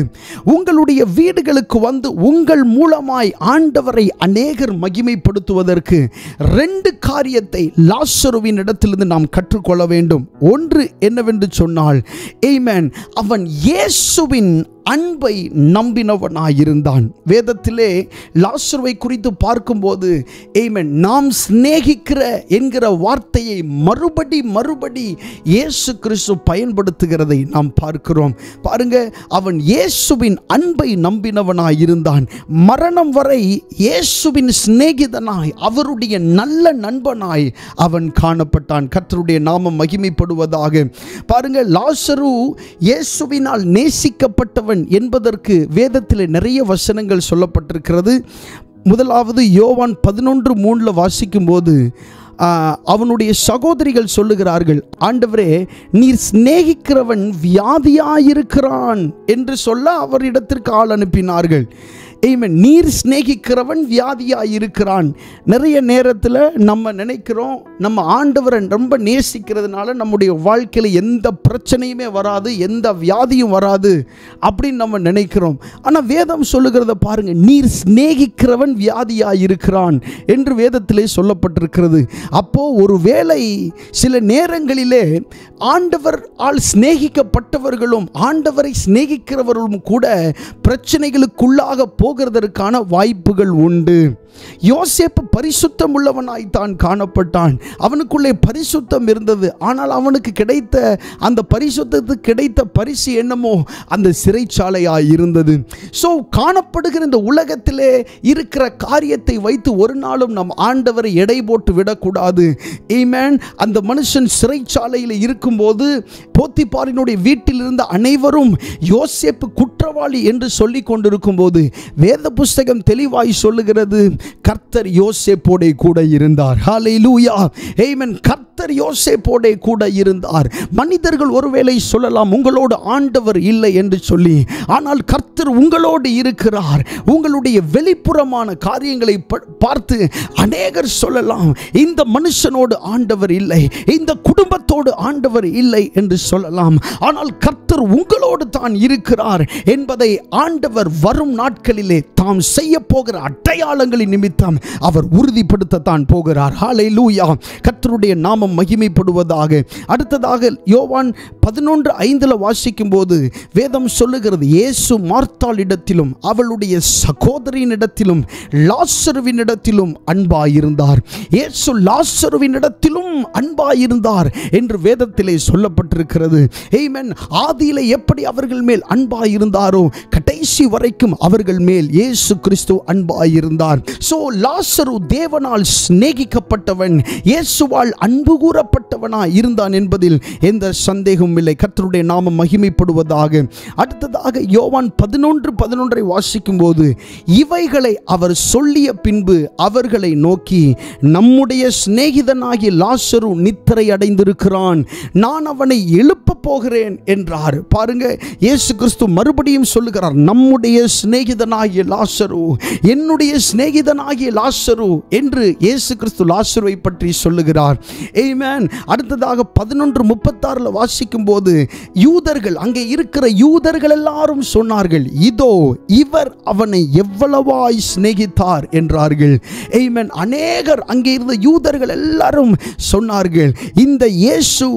உங்களுடைய வீடுகளுக்கு வந்து உங்கள் மூலமாய் ஆண்டவரை அநேகர் மகிமைப்படுத்துவதற்கு 2 காரியத்தை லாசருவின் இடத்திலிருந்து நாம் கற்றுக்கொள்ள வேண்டும். ஒன்று என்னவென்று சொன்னால், ஆமென், அவன் இயேசுவின் அன்பை நம்பினவனாயிருந்தான். வேதத்திலே லாசருவை குறித்து பார்க்கும்போது ஆமென் நாம் சிநேகிக்கிற என்கிற வார்த்தையை மறுபடி இயேசு கிறிஸ்து பயன்படுத்துகிறதை நாம் பார்க்கிறோம். பாருங்க, அவன் இயேசுவின் அன்பை நம்பினவனாயிருந்தான். மரணம் வரை இயேசுவின் சிநேகிதனாய், அவருடைய நல்ல நண்பனாய் அவன் காணப்பட்டான். கர்த்தருடைய நாமம் மகிமைப்படுவதாக. பாருங்க, லாசரு இயேசுவினால் நேசிக்கப்பட்டவன் என்பதற்கு வேதத்தில் நிறைய வசனங்கள் சொல்லப்பட்டிருக்கிறது. முதலாவது யோவான் 11:3 வாசிக்கும் போது, அவனுடைய சகோதரிகள் சொல்லுகிறார்கள், ஆண்டவரே நீர் சிநேகிக்கிறவன் வியாதியாயிருக்கிறான் என்று சொல்ல அவரிடத்திற்கு ஆள் அனுப்பினார்கள். நீர் சிநேகிக்கிறவன் வியாதியாயிருக்கிறான். நிறைய நேரத்தில் நம்ம நினைக்கிறோம் நம்ம ஆண்டவரை ரொம்ப நேசிக்கிறதுனால நம்முடைய வாழ்க்கையில் எந்த பிரச்சனையுமே வராது, எந்த வியாதியும் வராது அப்படின்னு நம்ம நினைக்கிறோம். ஆனால் வேதம் சொல்லுகிறத பாருங்க, நீர் சிநேகிக்கிறவன் வியாதியாயிருக்கிறான் என்று வேதத்திலே சொல்லப்பட்டிருக்கிறது. அப்போ ஒருவேளை சில நேரங்களிலே ஆண்டவர் ஆல் சிநேகிக்கப்பட்டவர்களும் ஆண்டவரை சிநேகிக்கிறவர்களும் கூட பிரச்சனைகளுக்குள்ளாக போகிறதற்கான வாய்ப்புகள் உண்டு. யோசேப்பு பரிசுத்தம் உள்ளவனாய் தான் காணப்பட்டான். அவனுக்குள்ளே பரிசுத்தம் இருந்தது. ஆனால் அவனுக்கு கிடைத்த அந்த பரிசுத்தத்துக்கு கிடைத்த பரிசு என்னமோ அந்த சிறைச்சாலையாய் இருந்தது. ஸோ காணப்படுகிற இந்த உலகத்திலே இருக்கிற காரியத்தை வைத்து ஒரு நாளும் நம் ஆண்டவரை எடை போட்டு விடக்கூடாது. ஆமென். அந்த மனுஷன் சிறைச்சாலையில் இருக்கும்போது போத்திபாரினுடைய வீட்டில் இருந்த அனைவரும் யோசேப்பு குற்றவாளி என்று சொல்லிக் கொண்டிருக்கும் போது வேத புஸ்தகம் தெளிவாய் சொல்லுகிறது, கர்த்தர் யோசேப்போடே கூட இருந்தார். ஹல்லேலூயா. ஆமென். கர்த்தர் யோசேப்போடே கூட இருந்தார். மனிதர்கள் ஒருவேளை சொல்லலாம் உங்களோடு ஆண்டவர் இல்லை என்று சொல்லி, ஆனால் கர்த்தர் உங்களோடு இருக்கிறார். உங்களுடைய வெளிப்புறமான காரியங்களை பார்த்து அநேகர் சொல்லலாம் இந்த மனுஷனோடு ஆண்டவர் இல்லை, இந்த குடும்பத்தோடு ஆண்டவர் இல்லை என்று சொல்லலாம். ஆனால் கர்த்தர் உங்களோடு தான் இருக்கிறார் என்பதை ஆண்டவர் வரும் நாட்களிலே தாம் செய்ய போகிற அடையாளங்களின் நிமித்தம் அவர் உறுதிப்படுத்தத்தான் போகிறார். ஹல்லேலூயா. கர்த்தருடைய நாமம் மகிமைப்படுவதாக. அடுத்ததாக யோவான் 11:5 வாசிக்கும் போது வேதம் சொல்லுகிறது, இயேசு மார்த்தாளிடத்திலும் அவளுடைய சகோதரியினிடத்திலும் லாசருவினிடத்திலும் அன்பாயிருந்தார். இயேசு லாசருவினிடத்திலும் அன்பாயிருந்தார் என்று வேதத்திலே சொல்லப்பட்டிருக்கிறது. ஆமென். ஆதியிலே எப்படி அவர்கள் மேல் அன்பாயிருந்தாரோ கடைசி வரைக்கும் அவர்கள் மேல் இயேசு கிறிஸ்து அன்பாயிருந்தார். சோ லாசரு தேவனால் சிநேகிக்கப்பட்டவன், இயேசுவால் அன்பு கூறப்பட்டவனாய் இருந்தான் என்பதில் எந்த சந்தேகமும் இல்லை. கர்த்தருடைய நாமம் மகிமைப்படுவதாக. அடுத்ததாக யோவான் 11:11 வாசிக்கும் போது, இவைகளை அவர் சொல்லிய பின்பு அவர்களை நோக்கி, நம்முடைய சிநேகிதனாகிய லாசரு நித்திரை அடைந்திருக்கிறான், நான் அவனை எழுப்ப போகிறேன் என்றார். பாருங்க, இயேசு கிறிஸ்து மறுபடியும் சொல்லுகிறார், நம்முடைய சிநேகிதனாகிய லாசரு, என்னுடைய சிநேகிதனாகிய லாசரு என்று இயேசு கிறிஸ்து லாசருவை பற்றி சொல்லுகிறார். ஆமென். அடுத்ததாக 11:36 வாசிக்கும் போது யூதர்கள், அங்கே இருக்கிற யூதர்கள் எல்லாரும் சொன்னார்கள், இதோ இவர் அவனை எவ்வளவாய் சிநேகித்தார் என்றார்கள். ஆமென். அநேகர் அங்கே இருந்த யூதர்கள் எல்லாரும் சொன்னார்கள், இந்த இயேசு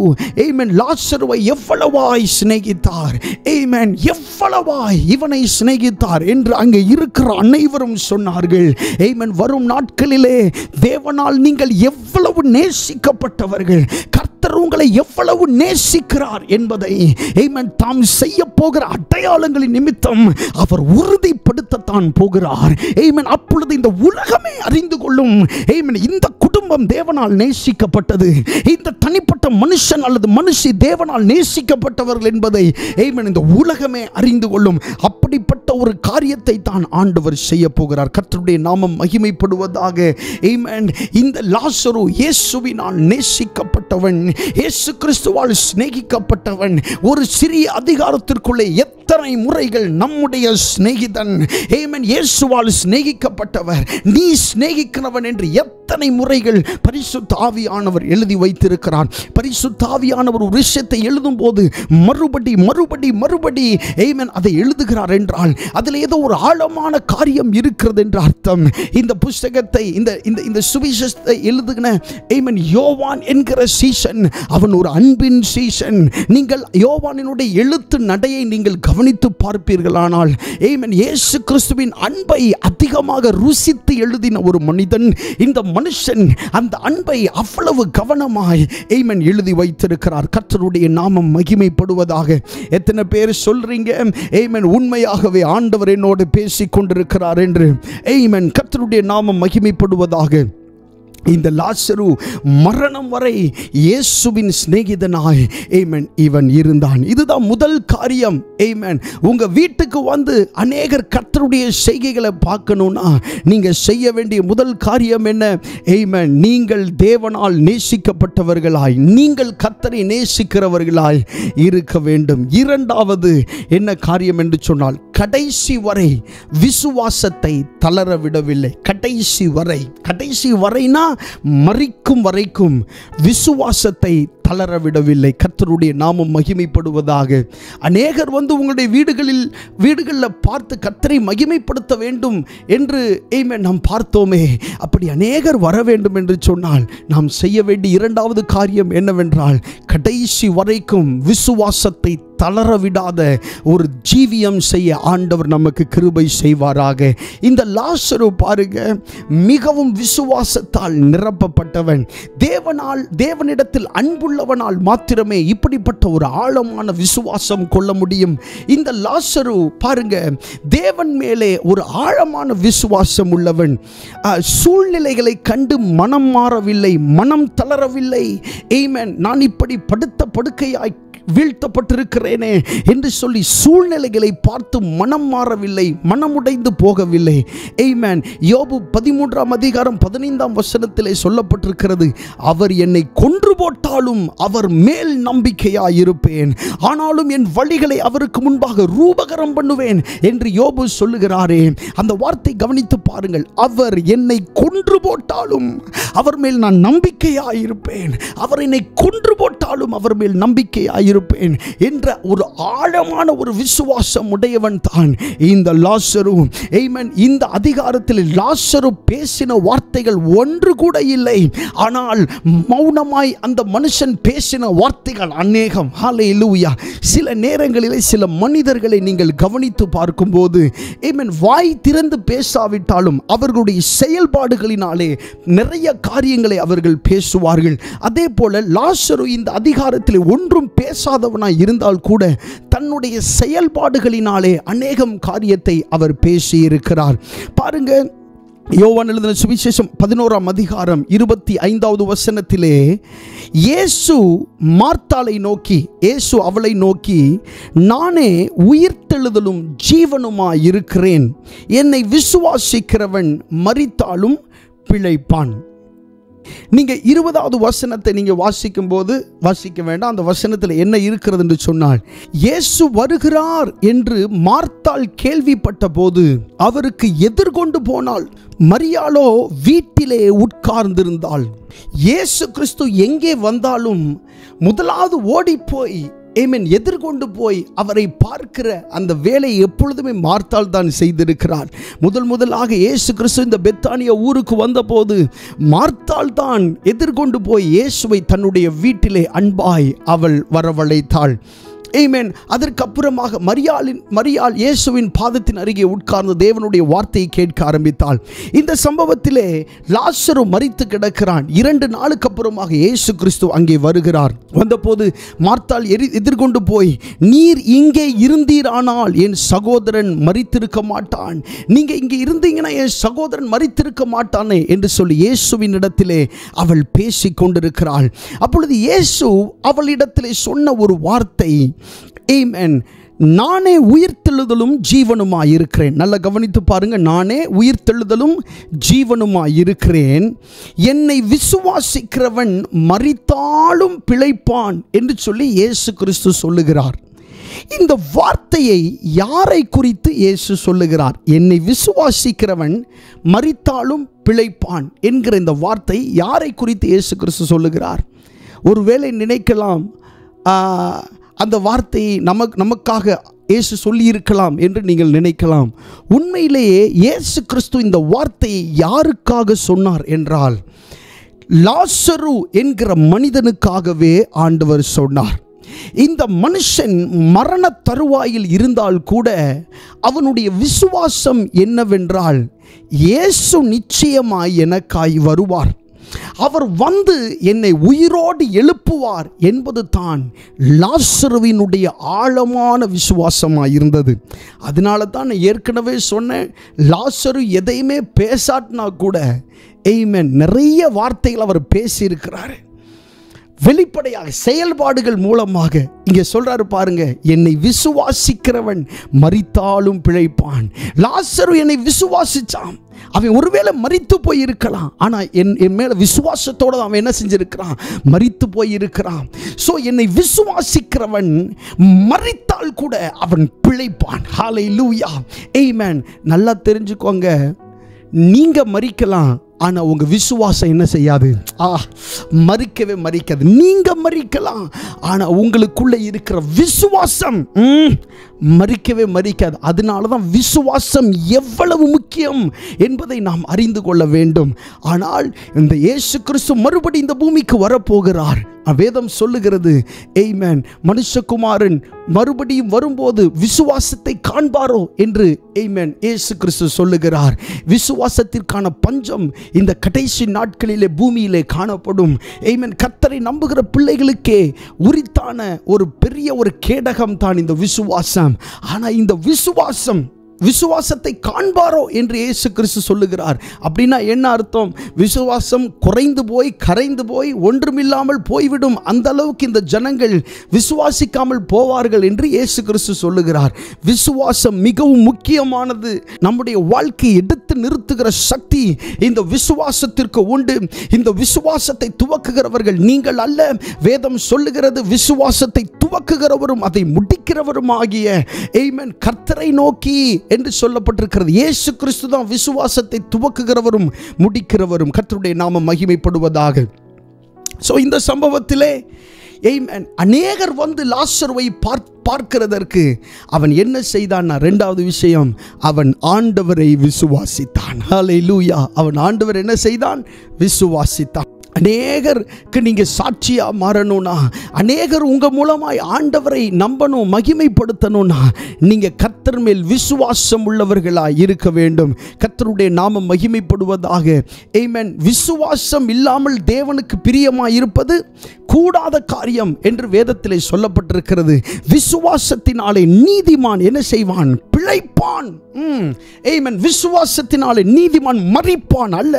ஆமென் லாசருவை எவ்வளவாய் சிநேகித்தார், ஆமென், எவ்வளவாய் இவனை சிநேகித்தார் என்று அங்கே இருக்கிற அனைவரும் சொன்னார்கள். ஆமென். வரும் நாட்களிலே தேவனால் நீங்கள் எவ்வளவு நேசிக்கப்பட்டவர்கள், கர்த்தர் உங்களை எவ்வளவு நேசிக்கிறார் என்பதை ஆமென் தாம் செய்ய போகிற அடையாளங்களின் நிமித்தம் அவர் உறுதிப்படுத்தத்தான் போகிறார். ஆமென். அப்பொழுது இந்த உலகமே அறிந்து கொள்ளும், ஆமென், இந்த குடும்பம் தேவனால் நேசிக்கப்பட்டது, இந்த தனிப்பட்ட மனுஷன் அல்லது மனுஷி தேவனால் நேசிக்கப்பட்டவர்கள் என்பதை ஆமென் இந்த உலகமே அறிந்து கொள்ளும். அப்படிப்பட்ட ஒரு காரியத்தை தான் ஆண்டவர் செய்ய போகிறார். கர்த்தருடைய நாமம் மகிமைப்படுவதாக. ஆமென். இந்த லாசரு இயேசுவினால் நேசிக்கப்பட்டவன், இயேசு கிறிஸ்துவால் சிநேகிக்கப்பட்டவன். ஒரு சிறிய அதிகாரத்திற்குள்ளே எத்தனை முறைகள் நம்முடைய சிநேகிதன் ஆமென் இயேசுவால் சிநேகிக்கப்பட்டவர், நீ சிநேகிக்கிறவன் என்று எத்தனை முறைகள் பரிசுத்த ஆவியானவர் எழுதி வைத்திருக்கிறார். பரிசுத்த ஆவியானவர் ஒரு விஷயத்தை எழுதும் போது மறுபடி மறுபடி மறுபடி ஆமென் அதை எழுதுகிறார் என்றால் அதில் ஏதோ ஒரு ஆழமான காரியம் இருக்கிறது என்று அர்த்தம். இந்த புஸ்தகத்தை இந்த சுவிசேஷத்தை எழுதுகிற ஆமென் யோவான் என்கிற சீசன் அவன் ஒரு அன்பின் சீசன். நீங்கள் யோவானினுடைய எழுத்து நடையை நீங்கள் கவனித்து பார்ப்பீர்களானால் ஆமென் இயேசு கிறிஸ்துவின் அன்பை அதிகமாக ருசித்து எழுதின ஒரு மனிதன். இந்த மனுஷன் அந்த அன்பை அவ்வளவு கவனமாய் ஆமென் எழுதி வைத்திருக்கிறார். கர்த்தருடைய நாமம் மகிமைப்படுவதாக. எத்தனை பேர் சொல்றீங்க ஆமென் உண்மையாகவே ஆண்டவர் என்னோடு பேசிக் கொண்டிருக்கிறார் என்று? ஆமென். கர்த்தருடைய நாமம் மகிமைப்படுவதாக. இந்த லாசரு மரணம் வரை இயேசுவின் சிநேகிதனாய் ஆமென் இவன் இருந்தான். இதுதான் முதல் காரியம். ஆமென். உங்க வீட்டுக்கு வந்து அநேகர் கர்த்தருடைய செய்கைகளை பார்க்கணும்னா நீங்க செய்ய வேண்டிய முதல் காரியம் என்ன? ஆமென். நீங்கள் தேவனால் நேசிக்கப்பட்டவர்களாய், நீங்கள் கர்த்தரை நேசிக்கிறவர்களாய் இருக்க வேண்டும். இரண்டாவது என்ன காரியம் என்று சொன்னால், கடைசி வரை விசுவாசத்தை தளர விடவில்லை. கடைசி வரைனா மரிக்கும் வரைக்கும் விசுவாசத்தை தளர விடவில்லை. கர்த்தருடைய நாமம் மகிமைப்படுவதாக. அநேகர் வந்து உங்களுடைய வீடுகளில் பார்த்து கர்த்தரை மகிமைப்படுத்த வேண்டும் என்று நாம் பார்த்தோமே. அப்படி அநேகர் வர வேண்டும் என்று சொன்னால் நாம் செய்ய வேண்டிய இரண்டாவது காரியம் என்னவென்றால், கடைசி வரைக்கும் விசுவாசத்தை தளர விடாத ஒரு ஜீவியம் செய்ய ஆண்டவர் நமக்கு கிருபை செய்வாராக. இந்த லாசரு பாருங்க, மிகவும் விசுவாசத்தால் நிரப்பப்பட்டவன். தேவனிடத்தில் அன்புள்ளவனால் மாத்திரமே இப்படிப்பட்ட ஒரு ஆழமான விசுவாசம் கொள்ள முடியும். இந்த லாசரு பாருங்க, தேவன் மேலே ஒரு ஆழமான விசுவாசம் உள்ளவன். சூழ்நிலைகளை கண்டு மனம் மாறவில்லை, மனம் தளரவில்லை. ஆமென். நான் இப்படி படுக்கையாய் வீழ்த்தப்பட்டிருக்கிறேனே என்று சொல்லி சூழ்நிலைகளை பார்த்து மனம் மாறவில்லை, மனமுடைந்து போகவில்லை. ஆமென். யோபு 13:15 சொல்லப்பட்டிருக்கிறது, அவர் என்னை கொன்று போட்டாலும் அவர் மேல் நம்பிக்கையாயிருப்பேன், ஆனாலும் என் வழிகளை அவருக்கு முன்பாக ரூபகரம் பண்ணுவேன் என்று யோபு சொல்லுகிறாரே. அந்த வார்த்தை கவனித்து பாருங்கள். அவர் என்னை கொன்று போட்டாலும் அவர் மேல் நான் நம்பிக்கையாயிருப்பேன், அவர் என்னை கொன்று போட்டாலும் அவர் மேல் நம்பிக்கையாயிருப்பேன் என்ற ஒரு ஆழமான ஒரு விசுவாசம் உடையவன் தான் இந்த லாசரு. ஆமென். இந்த அதிகாரத்தில் லாசரு பேசின வார்த்தைகள் ஒன்று கூட இல்லை, ஆனால் மௌனமாய் அந்த மனுஷன் பேசின வார்த்தைகள் அநேகம். ஹல்லேலூயா. சில நேரங்களிலே சில மனிதர்களை நீங்கள் கவனித்து பார்க்கும்போது ஆமென், வாய் திறந்து பேசாவிட்டாலும் அவர்களுடைய செயல்பாடுகளினாலே நிறைய காரியங்களை அவர்கள் பேசுவார்கள். அதே போல லாசரு இந்த அதிகாரத்தில் ஒன்றும் பேசாதவனாய் இருந்தால் கூட தன்னுடைய செயல்பாடுகளினாலே அநேகம் காரியத்தை அவர் பேசியிருக்கிறார். பாருங்க, யோவான் எழுதின சுவிசேஷம் 11:25 இயேசு மார்த்தாளை நோக்கி, இயேசு அவளை நோக்கி, நானே உயிர்த்தெழுதலும் ஜீவனுமாய் இருக்கிறேன், என்னை விசுவாசிக்கிறவன் மரித்தாலும் பிழைப்பான். நீங்க 20வது வசனத்தை நீங்க வாசிக்கும் போது வாசிக்க வேண்டாம். அந்த வசனத்தில் என்ன இருக்கிறது என்று சொன்னால், இயேசு வருகிறார் என்று மார்த்தாள் கேள்விப்பட்ட போது அவருக்கு எதிர்கொண்டு போனாள். மரியாளோ வீட்டிலே உட்கார்ந்திருந்தாள். இயேசு கிறிஸ்து எங்கே வந்தாலும் முதலாவது ஓடிப்போய் ஆமென் எதிர்கொண்டு போய் அவரை பார்க்கிற அந்த வேலையை எப்பொழுதுமே மார்த்தாள் தான் செய்திருக்கிறார். முதலாக இயேசு கிறிஸ்து இந்த பெத்தானியா ஊருக்கு வந்தபோது மார்த்தாள் தான் எதிர்கொண்டு போய் இயேசுவை தன்னுடைய வீட்டிலே அன்பாய் அவள் வரவழைத்தாள். ஆமென். அதற்கப்புறமாக மரியாள் இயேசுவின் பாதத்தின் அருகே உட்கார்ந்து தேவனுடைய வார்த்தையை கேட்க ஆரம்பித்தாள். இந்த சம்பவத்திலே லாசரு மரித்து கிடக்கிறான். 2 நாளுக்கு அப்புறமாக இயேசு கிறிஸ்து அங்கே வருகிறார். வந்தபோது மார்த்தாள் எதிர்கொண்டு போய், நீர் இங்கே இருந்தீரானால் என் சகோதரன் மரித்திருக்க மாட்டான், நீங்க இங்கே இருந்தீங்கன்னா என் சகோதரன் மரித்திருக்க மாட்டானே என்று சொல்லி இயேசுவின் இடத்திலே அவள் பேசி கொண்டிருக்கிறாள். அப்பொழுது இயேசு அவளிடத்திலே சொன்ன ஒரு வார்த்தை, ஆமென், நானே உயிர்த்தெழுதலும் ஜீவனுமாய் இருக்கிறேன். நல்லா கவனித்து பாருங்க. நானே உயிர்த்தெழுதலும் ஜீவனுமாய் இருக்கிறேன், என்னை விசுவாசிக்கிறவன் மரித்தாலும் பிழைப்பான் என்று சொல்லி இயேசு கிறிஸ்து சொல்லுகிறார். இந்த வார்த்தையை யாரை குறித்து இயேசு சொல்லுகிறார்? என்னை விசுவாசிக்கிறவன் மரித்தாலும் பிழைப்பான் என்கிற இந்த வார்த்தை யாரை குறித்து இயேசு கிறிஸ்து சொல்லுகிறார்? ஒருவேளை நினைக்கலாம், அந்த வார்த்தையை நமக்காக இயேசு சொல்லியிருக்கலாம் என்று நீங்கள் நினைக்கலாம். உண்மையிலேயே இயேசு கிறிஸ்து இந்த வார்த்தையை யாருக்காக சொன்னார் என்றால், லாசரு என்கிற மனிதனுக்காகவே ஆண்டவர் சொன்னார். இந்த மனுஷன் மரண தருவாயில் இருந்தால் கூட அவனுடைய விசுவாசம் என்னவென்றால், இயேசு நிச்சயமாய் எனக்காய் வருவார், அவர் வந்து என்னை உயிரோடு எழுப்புவார் என்பது தான் லாசருவினுடைய ஆழமான விசுவாசமாக இருந்தது. அதனால தான் நான் ஏற்கனவே சொன்னேன், லாசரு எதையுமே பேசாட்டினா கூட ஆமென், நிறைய வார்த்தைகள் அவர் பேசியிருக்கிறார். வெளிப்படையாக செயல்பாடுகள் மூலமாக இங்கே சொல்றாரு பாருங்க, என்னை விசுவாசிக்கிறவன் மரித்தாலும் பிழைப்பான். லாசரு என்னை விசுவாசிச்சான். அவன் ஒருவேளை மரித்து போய் இருக்கலாம், ஆனா என் மேல விசுவாசத்தோட அவன் என்ன செஞ்சிருக்கிறான், மரித்து போய் இருக்கிறான். சோ என்னை விசுவாசிக்கிறவன் மரித்தால் கூட அவன் பிழைப்பான். ஹல்லேலூயா, ஆமென். நல்லா தெரிஞ்சுக்கோங்க, நீங்க மரிக்கலாம், ஆனா உங்க விசுவாசம் என்ன செய்யாது, மரிக்கவே மரிக்காது. நீங்க மரிக்கலாம், ஆனா உங்களுக்குள்ள இருக்கிற விசுவாசம் மரிக்கவே மரிக்காது. அதனாலதான் விசுவாசம் எவ்வளவு முக்கியம் என்பதை நாம் அறிந்து கொள்ள வேண்டும். ஆனால் இந்த இயேசு கிறிஸ்து மறுபடி இந்த பூமிக்கு வரப்போகிறார். வேதம் சொல்லுகிறது, ஆமென், மனுஷகுமாரன் மறுபடியும் வரும்போது விசுவாசத்தை காண்பாரோ என்று, ஆமென், இயேசு கிறிஸ்து சொல்லுகிறார். விசுவாசத்திற்கான பஞ்சம் இந்த கடைசி நாட்களிலே பூமியிலே காணப்படும். ஆமென். கர்த்தரை நம்புகிற பிள்ளைகளுக்கே உரித்தான ஒரு பெரிய ஒரு கேடகம் தான் இந்த விசுவாசம். ஆனா இந்த விசுவாசத்தை காண்பாரோ என்று இயேசு கிறிஸ்து சொல்லுகிறார். அப்படின்னா என்ன அர்த்தம்? விசுவாசம் குறைந்து போய் கரைந்து போய் ஒன்றுமில்லாமல் போய்விடும், அந்த அளவுக்கு இந்த ஜனங்கள் விசுவாசிக்காமல் போவார்கள் என்று இயேசு கிறிஸ்து சொல்லுகிறார். விசுவாசம் மிகவும் முக்கியமானது. நம்முடைய வாழ்க்கையை எடுத்து நிறுத்துகிற சக்தி இந்த விசுவாசத்திற்கு உண்டு. இந்த விசுவாசத்தை துவக்குகிறவர்கள் நீங்கள் அல்ல. வேதம் சொல்லுகிறது, விசுவாசத்தை துவக்குகிறவரும் அதை முடிக்கிறவரும் ஆகிய, ஆமென், கர்த்தரை நோக்கி என்று சொல்லப்பட்டிருக்கிறது. இயேசு கிறிஸ்து தான் விசுவாசத்தை துவக்குகிறவரும் முடிக்கிறவரும். கர்த்தருடைய நாமம் மகிமைப்படுவதாக. சோ இந்த சம்பவத்திலே, ஆமென், அநேகர் வந்து லாசருவை பார்க்கிறதற்கு அவன் என்ன செய்தான்? இரண்டாவது விஷயம், அவன் ஆண்டவரை விசுவாசித்தான். ஹல்லேலூயா. அவன் ஆண்டவர் என்ன செய்தான்? விசுவாசித்தான். அநேகருக்கு நீங்க சாட்சியா மாறணும்னா, அநேகர் உங்க மூலமாய் ஆண்டவரை நம்பணும், மகிமைப்படுத்தணும்னா, நீங்க கர்த்தர் மேல் விசுவாசம் உள்ளவர்களாய் இருக்க வேண்டும். கர்த்தருடைய நாமம் மகிமைப்படுவதாக. ஆமென். விசுவாசம் இல்லாமல் தேவனுக்கு பிரியமாய் இருப்பது கூடாத காரியம் என்று வேதத்திலே சொல்லப்பட்டிருக்கிறது. விசுவாசத்தினாலே நீதிமான் என்ன செய்வான்? பிழைப்பான். ஆமென். விசுவாசத்தினாலே நீதிமான் மரிப்பான் அல்ல,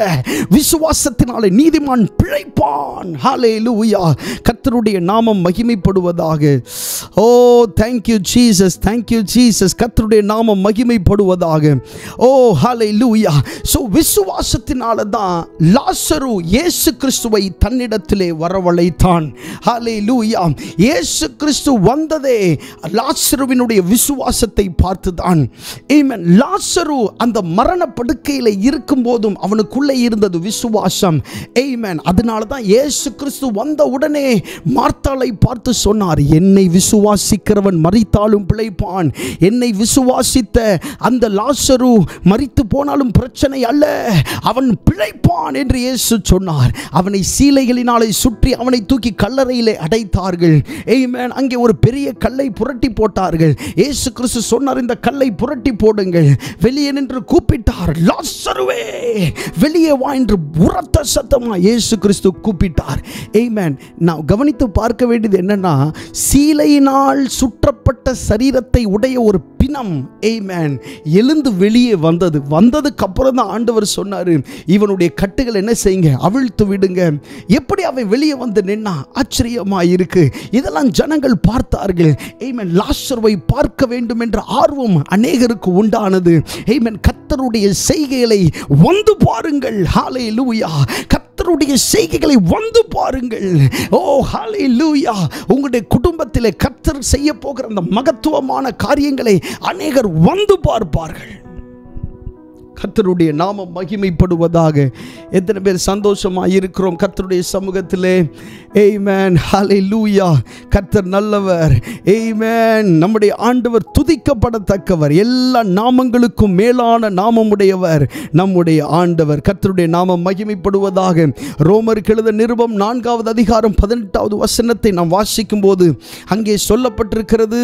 விசுவாசத்தினாலே நீதிமான் பிழைப்பான். ஹல்லேலூயா. கர்த்தருடைய நாமம் மகிமைப்படுவதாக. ஓ thank you Jesus, thank you Jesus. கர்த்தருடைய நாமம் மகிமைப்படுவதாக. ஓ ஹல்லேலூயா. சோ விசுவாசத்தினால தான் லாசரு இயேசு கிறிஸ்துவை தன்னிடத்திலே வரவழைத்தான். ஹல்லேலூயா. இயேசு கிறிஸ்து வந்ததே லாசருவினுடைய விசுவாசத்தை பார்த்துதான். ஆமென். லாசரு அந்த மரண படுக்கையில் இருக்கும் போதும் அவனுக்குள்ளே இருந்தது விசுவாசம். ஆமென். அதனால தான் இயேசு கிறிஸ்து வந்த உடனே மார்த்தாளை பார்த்து சொன்னார், என்னை விசுவாசிக்கிறவன் மரித்தாலும் பிழைப்பான். என்னை விசுவாசித்த அந்த லாசரு மரித்து போனாலும் பிரச்சனை அல்ல, அவன் பிழைப்பான் என்று இயேசு சொன்னார். அவனை சீலைகளினாலே சுற்றி அவனை தூக்கி கல்லறையிலே அடைத்தார்கள். ஆமென். அங்கே ஒரு பெரிய கல்லை புரட்டி போட்டார்கள். இயேசு கிறிஸ்து சொன்னார், இந்த கல்லை புரட்டி போடுங்கள். வெளியே நின்று கூப்பிட்டார், லாசருவே வெளியே வா என்று உரத்த சத்தமா இயேசு கிறிஸ்து கூப்பிட்டார். ஆமென். நான் கவனித்து பார்க்க வேண்டியது என்னன்னா, சீலையினால் சுற்றப்பட்ட சரீரத்தை உடைய ஒரு பிணம், ஆமென், எழுந்து வெளியே வந்ததுக்கு அப்புறம் தான் ஆண்டவர் சொன்னாரு, இவனுடைய கட்டுகள் என்ன செய்யுங்க, அவிழ்த்து விடுங்க. எப்படி அவன் வெளியே வந்து நின்னா? ஆச்சரியமா இருக்கு. இதெல்லாம் ஜனங்கள் பார்த்தார்கள். ஆமென். லாசருவை பார்க்க வேண்டும் என்ற ஆர்வம் அநேகருக்கு உண்டானது. ஆமென். கர்த்தருடைய செய்கைகளை வந்து பாருங்கள். ஹல்லேலூயா. கர்த்தருடைய செய்கைகளை வந்து பாருங்கள். ஓ ஹல்லேலூயா. உங்களுடைய குடும்பத்திலே கர்த்தர் செய்ய போகிற அந்த மகத்துவமான காரியங்களை அநேகர் வந்து பார்ப்பார்கள். கர்த்தருடைய நாமம் மகிமைப்படுவதாக. எத்தனை பேர் சந்தோஷமாக இருக்கிறோம் கர்த்தருடைய சமூகத்திலே? ஆமென். ஹல்லேலூயா. கர்த்தர் நல்லவர். ஆமென். நம்முடைய ஆண்டவர் துதிக்கப்படத்தக்கவர். எல்லா நாமங்களுக்கும் மேலான நாமமுடையவர் நம்முடைய ஆண்டவர். கர்த்தருடைய நாமம் மகிமைப்படுவதாக. ரோமருக்கு எழுதின நிருபம் 4வது அதிகாரம் 18வது வசனத்தை நாம் வாசிக்கும் போது அங்கே சொல்லப்பட்டிருக்கிறது,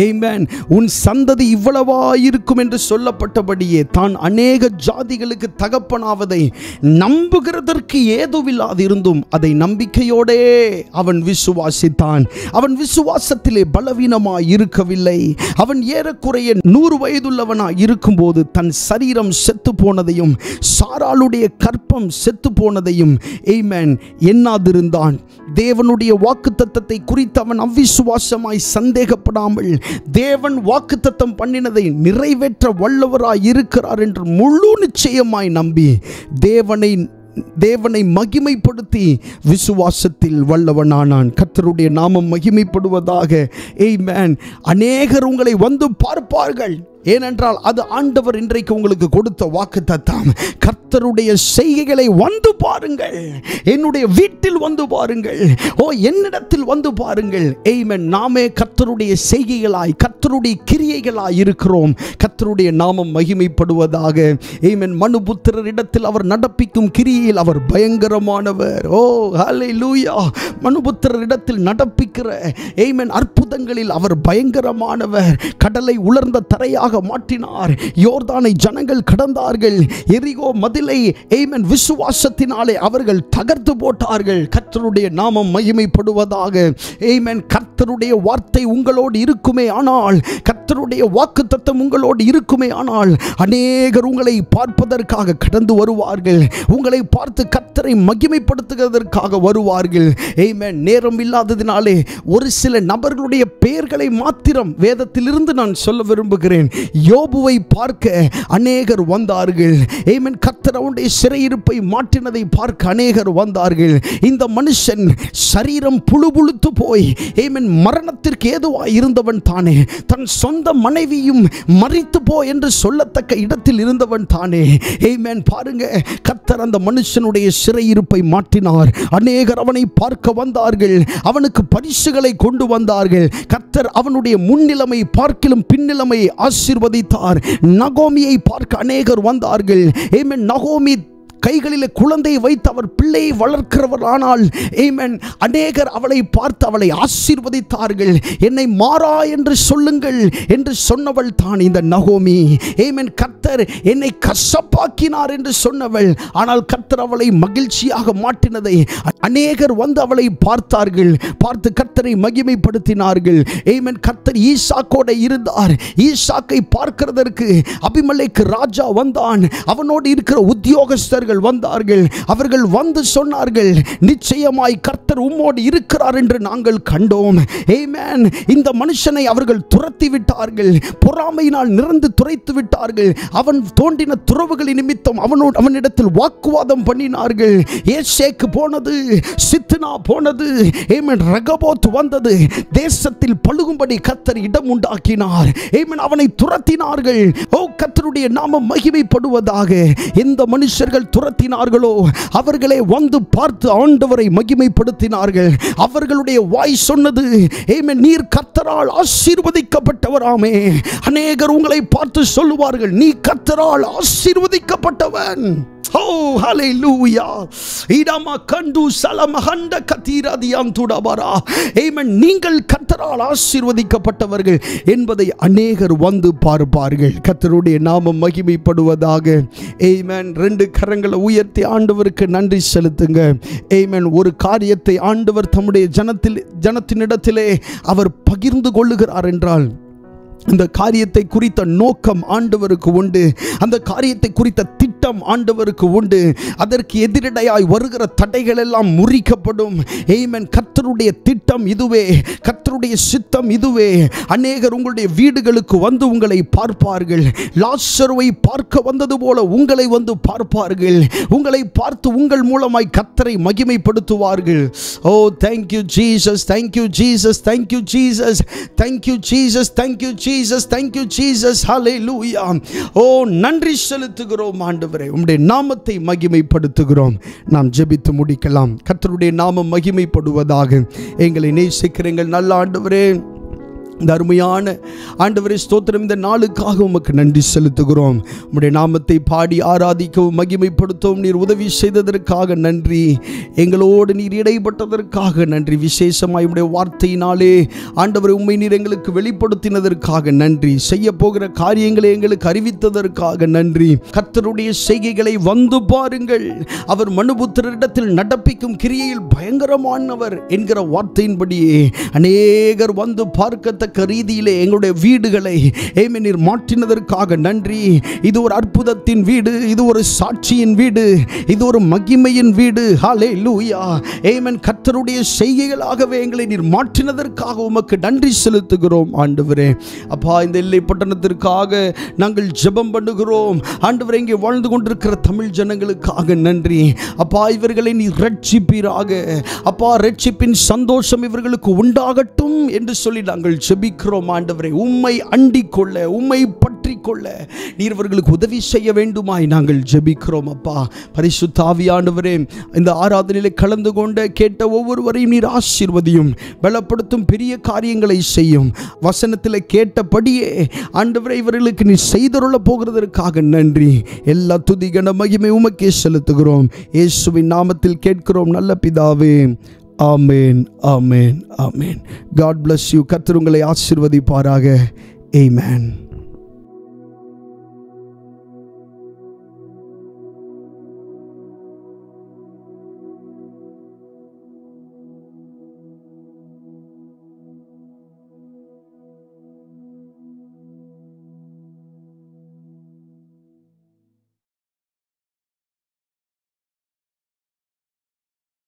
ஆமென். உன் சந்ததி இவ்வளவாயிருக்கும் என்று சொல்லப்பட்டபடியே தான் அநேக ஜாதிகளுக்கு தகப்பனாவதை நம்புகிறதற்கு ஏதுவில்லாதிருந்தும் அதை நம்பிக்கையோடே அவன் விசுவாசித்தான். அவன் விசுவாசத்திலே பலவீனமாய் இருக்கவில்லை. அவன் ஏறக்குறைய 100 வயதுள்ளவனாய் இருக்கும்போது தன் சரீரம் செத்து போனதையும் சாராளுடைய கற்பம் செத்து போனதையும் ஆமென் எண்ணாதிருந்தான். தேவனுடைய வாக்குத்தத்தத்தை குறித்து அவன் அவிசுவாசமாய் சந்தேகப்படாமல் தேவன் வாக்குத்தத்தம் பண்ணினதை நிறைவேற்ற வல்லவராய் இருக்கிறார் என்று முழு நிச்சயமாய் நம்பி தேவனை மகிமைப்படுத்தி விசுவாசத்தில் வல்லவனானான். கர்த்தருடைய நாமம் மகிமைப்படுவதாக. ஆமென். அநேகர் உங்களை வந்து பார்ப்பார்கள். ஏனென்றால் அது ஆண்டவர் இன்றைக்கு உங்களுக்கு கொடுத்த வாக்குத்தத்தம். கர்த்தருடைய செய்கைகளை வந்து பாருங்கள். என்னுடைய வீட்டில் வந்து பாருங்கள். என்னிடத்தில் வந்து பாருங்கள். ஆமென். நாமே கர்த்தருடைய செய்கைகளாய் கர்த்தருடைய கிரியைகளாய் இருக்கிறோம். கர்த்தருடைய நாமம் மகிமைப்படுவதாக. ஆமென். மனுபுத்திரரிடத்தில் அவர் நடப்பிக்கும் கிரியையில் அவர் பயங்கரமானவர். ஹல்லேலூயா. மனுபுத்திரரிடத்தில் நடப்பிக்கிற ஆமென் அற்புதங்களில் அவர் பயங்கரமானவர். கடலை உலர்ந்த தரையாக மாற்றினார். யோர்தானை ஜனங்கள் கடந்தார்கள். எரிகோ மதிலை ஆமென் விசுவாசத்தினாலே அவர்கள் தகர்த்து போட்டார்கள். கர்த்தருடைய நாமம் மகிமைப்படுவதாக. ஆமென். கர்த்தருடைய வார்த்தை உங்களோடு இருக்குமே ஆனால், கர்த்தருடைய வாக்குத்தத்தம் உங்களோடு இருக்குமே ஆனால், அநேகர் உங்களை பார்ப்பதற்காக கடந்து வருவார்கள். உங்களை பார்த்து கர்த்தரை மகிமைப்படுத்துவதற்காக வருவார்கள். ஆமென். நேரம் இல்லாததினாலே ஒரு சில நபர்களுடைய பெயர்களை மாத்திரம் வேதத்திலிருந்து நான் சொல்ல விரும்புகிறேன். யோபுவை பார்க்க அநேகர் வந்தார்கள். ஆமென். கர்த்தர் அவனுடைய சிறையிருப்பை மாற்றினதை பார்க்க அநேகர் வந்தார்கள். இந்த மனுஷன் சரீரம் புழுபுழுத்து போய் ஆமென் மரணத்திற்கு ஏதுவாய் இருந்தவன் தானே. தன் சொந்த மனைவியும் மரித்து போ என்று சொல்லத்தக்க இடத்தில் இருந்தவன் தானே. ஆமென். பாருங்க, கர்த்தர் அந்த மனுஷனுடைய சிறையிருப்பை மாற்றினார். அநேகர் அவனை பார்க்க வந்தார்கள். அவனுக்கு பரிசுகளை கொண்டு வந்தார்கள். கர்த்தர் அவனுடைய முன்னிலைமை பார்க்கிலும் பின்னிலைமை ஆசீர்வதித்தார். நகோமியை பார்க்க அநேகர் வந்தார்கள். ஆமென். நகோமி கைகளில் குழந்தையை வைத்து அவர் பிள்ளையை வளர்க்கிறவர். ஆனால் ஆமென் அநேகர் அவளை பார்த்து அவளை ஆசீர்வதித்தார்கள். என்னை மாறா என்று சொல்லுங்கள் என்று சொன்னவள் தான் இந்த நகோமி. ஆமென். கர்த்தர் என்னை கசப்பாக்கினார் என்று சொன்னவள். ஆனால் கர்த்தர் அவளை மகிழ்ச்சியாக மாற்றினதை அநேகர் வந்து அவளை பார்த்தார்கள். பார்த்து கர்த்தரை மகிமைப்படுத்தினார்கள். ஆமென். கர்த்தர் ஈசாக்கோட இருந்தார். ஈசாக்கை பார்க்கிறதற்கு அபிமெலேக்கு ராஜா வந்தான். அவனோடு இருக்கிற உத்தியோகஸ்தர்கள் வந்தார்கள். அவர்கள் வந்து சொன்னார்கள், நிச்சயமாய் கர்த்தர் உம்மோடு இருக்கிறார் என்று நாங்கள் கண்டோம். ஆமென். இந்த மனுஷனை அவர்கள் துரத்தி விட்டார்கள். பொறாமையினால் நிறந்து துரைத்து விட்டார்கள். அவன் தோண்டின துறவுகளின் நிமித்தம் அவனிடத்தில் வாக்குவாதம் பண்ணினார்கள். ஏசேக்கு போனது, சித்னா போனது, ஆமென் ரகபோத் வந்தது. தேசத்தில் பழுகும்படி கர்த்தர் இடம் உண்டாக்கினார். ஆமென். அவனை துரத்தினார்கள். கர்த்தருடைய நாமம் மகிமைப்படுவதாக. எந்த மனுஷர்கள் துரத்தினார்களோ அவர்களே வந்து பார்த்து ஆண்டவரை மகிமைப்படுத்தினார்கள். அவர்களுடைய வாய் சொன்னது, ஆமென், நீர் கர்த்தரால் ஆசீர்வதிக்கப்பட்டவராமே. அநேகர் உங்களை பார்த்து சொல்லுவார்கள், நீ கர்த்தரால் ஆசீர்வதிக்கப்பட்டவன். ஹalleluya. இடமா கண்டு சலமஹண்ட கதிரதியாம் துடபரா. ஆமென். நீங்கள் கர்த்தரால் ஆசீர்வதிக்கப்பட்டவர்கள் என்பதை அநேகர் வந்து பார்ப்பார்கள். கர்த்தருடைய நாமம் மகிமைப்படுவதாக. ஆமென். 2 கரங்களை உயர்த்தி ஆண்டவருக்கு நன்றி செலுத்துங்க. ஆமென். ஒரு காரியத்தை ஆண்டவர் தம்முடைய ஜனத்தினிடத்திலே அவர் பகிர்ந்து கொள்ளுகிறார் என்றால் அந்த காரியத்தை குறித்த நோக்கம் ஆண்டவருக்கு உண்டு. அந்த காரியத்தை குறித்த திட்டம் ஆண்டவருக்கு உண்டு. அதற்கு எதிரடையாய் வருகிற தடைகள் எல்லாம் முறிக்கப்படும். ஆமென். கர்த்தருடைய திட்டம் இதுவே, கர்த்தருடைய சித்தம் இதுவே. அநேகர் உங்களுடைய வீடுகளுக்கு வந்து உங்களை பார்ப்பார்கள். லாசருவை பார்க்க வந்தது போல உங்களை வந்து பார்ப்பார்கள். உங்களை பார்த்து உங்கள் மூலமாய் கர்த்தரை மகிமைப்படுத்துவார்கள். thank you Jesus, thank you Jesus, thank you Jesus, thank you Jesus, thank you Jesus, thank you Jesus, hallelujah. நன்றி செலுத்துகிறோம் ஆண்டவரே, உம்முடைய நாமத்தை மகிமைப்படுத்துகிறோம். நாம் ஜெபித்து முடிக்கலாம். கர்த்தருடைய நாமம் மகிமைப்படுவதாக. எங்களை நேசிக்கிற எங்கள் நல்ல ஆண்டவரே, இந்த அருமையான ஆண்டவரே ஸ்தோத்திரம், இந்த நாளுக்காக உமக்கு நன்றி செலுத்துகிறோம். உம்முடைய நாமத்தை பாடி ஆராதிக்கவும் மகிமைப்படுத்தவும் நீர் உதவி செய்ததற்காக நன்றி. எங்களோடு நீர் இடைப்பட்டதற்காக நன்றி. விசேஷமாய் உம்முடைய வார்த்தையினாலே ஆண்டவரை உம்மை நீர் எங்களுக்கு வெளிப்படுத்தினதற்காக நன்றி. செய்ய போகிற காரியங்களை எங்களுக்கு அறிவித்ததற்காக நன்றி. கர்த்தருடைய செய்கைகளை வந்து பாருங்கள், அவர் மனுபுத்திரரிடத்தில் நடப்பிக்கும் கிரியையில் பயங்கரமானவர் என்கிற வார்த்தையின்படியே அநேகர் வந்து பார்க்க ரீதியிலே எங்களுடைய வீடுகளை நீர் மாற்றினதற்காக நன்றி. இது ஒரு அற்புதத்தின் வீடு, இது ஒரு சாட்சியின் வீடு, இது ஒரு மகிமையின் வீடு. ஹல்லேலூயா, ஆமென். கர்த்தருடைய செய்கைகளாகவே எங்களை நீர் மாற்றினதற்காக உமக்கு நன்றி செலுத்துகிறோம் ஆண்டவரே. அப்பா, இந்த எல்லை பட்டணத்திற்காக நாங்கள் ஜெபம் பண்ணுகிறோம் ஆண்டவரே. இங்கே வாழ்ந்து கொண்டிருக்கிற தமிழ் ஜனங்களுக்காக நன்றி அப்பா. இவர்களை நீர் ரட்சிப்பீராக அப்பா. ரட்சிப்பின் சந்தோஷம் இவர்களுக்கு உண்டாகட்டும் என்று சொல்லி நாங்கள் ஜெபிக்கிறோம் ஆண்டவரே. உம்மை அண்டிக் கொள்ள, உம்மை பற்றி கொள்ள நீர் இவர்களுக்கு உதவி செய்ய வேண்டுமாய் நாங்கள் ஜெபிக்கிறோம் அப்பா. பரிசுத்த ஆவியானவரே, இந்த ஆராதனையிலே கலந்து கொண்ட கேட்ட ஒவ்வொருவரையும் நீர் ஆசீர்வதியும், பலப்படுத்தும், பெரிய காரியங்களை செய்யும். வசனத்தில் கேட்டபடியே ஆண்டவரே இவர்களுக்கு நீர் செய்தருள போகிறதற்காக நன்றி. எல்லா துதி கன மகிமை உமக்கே செலுத்துகிறோம். இயேசுவின் நாமத்தில் கேட்கிறோம் நல்ல பிதாவே. ஆமென், ஆமென், ஆமென். God bless you. கர்த்தர் உங்களை ஆசீர்வதிப்பாராக. Amen.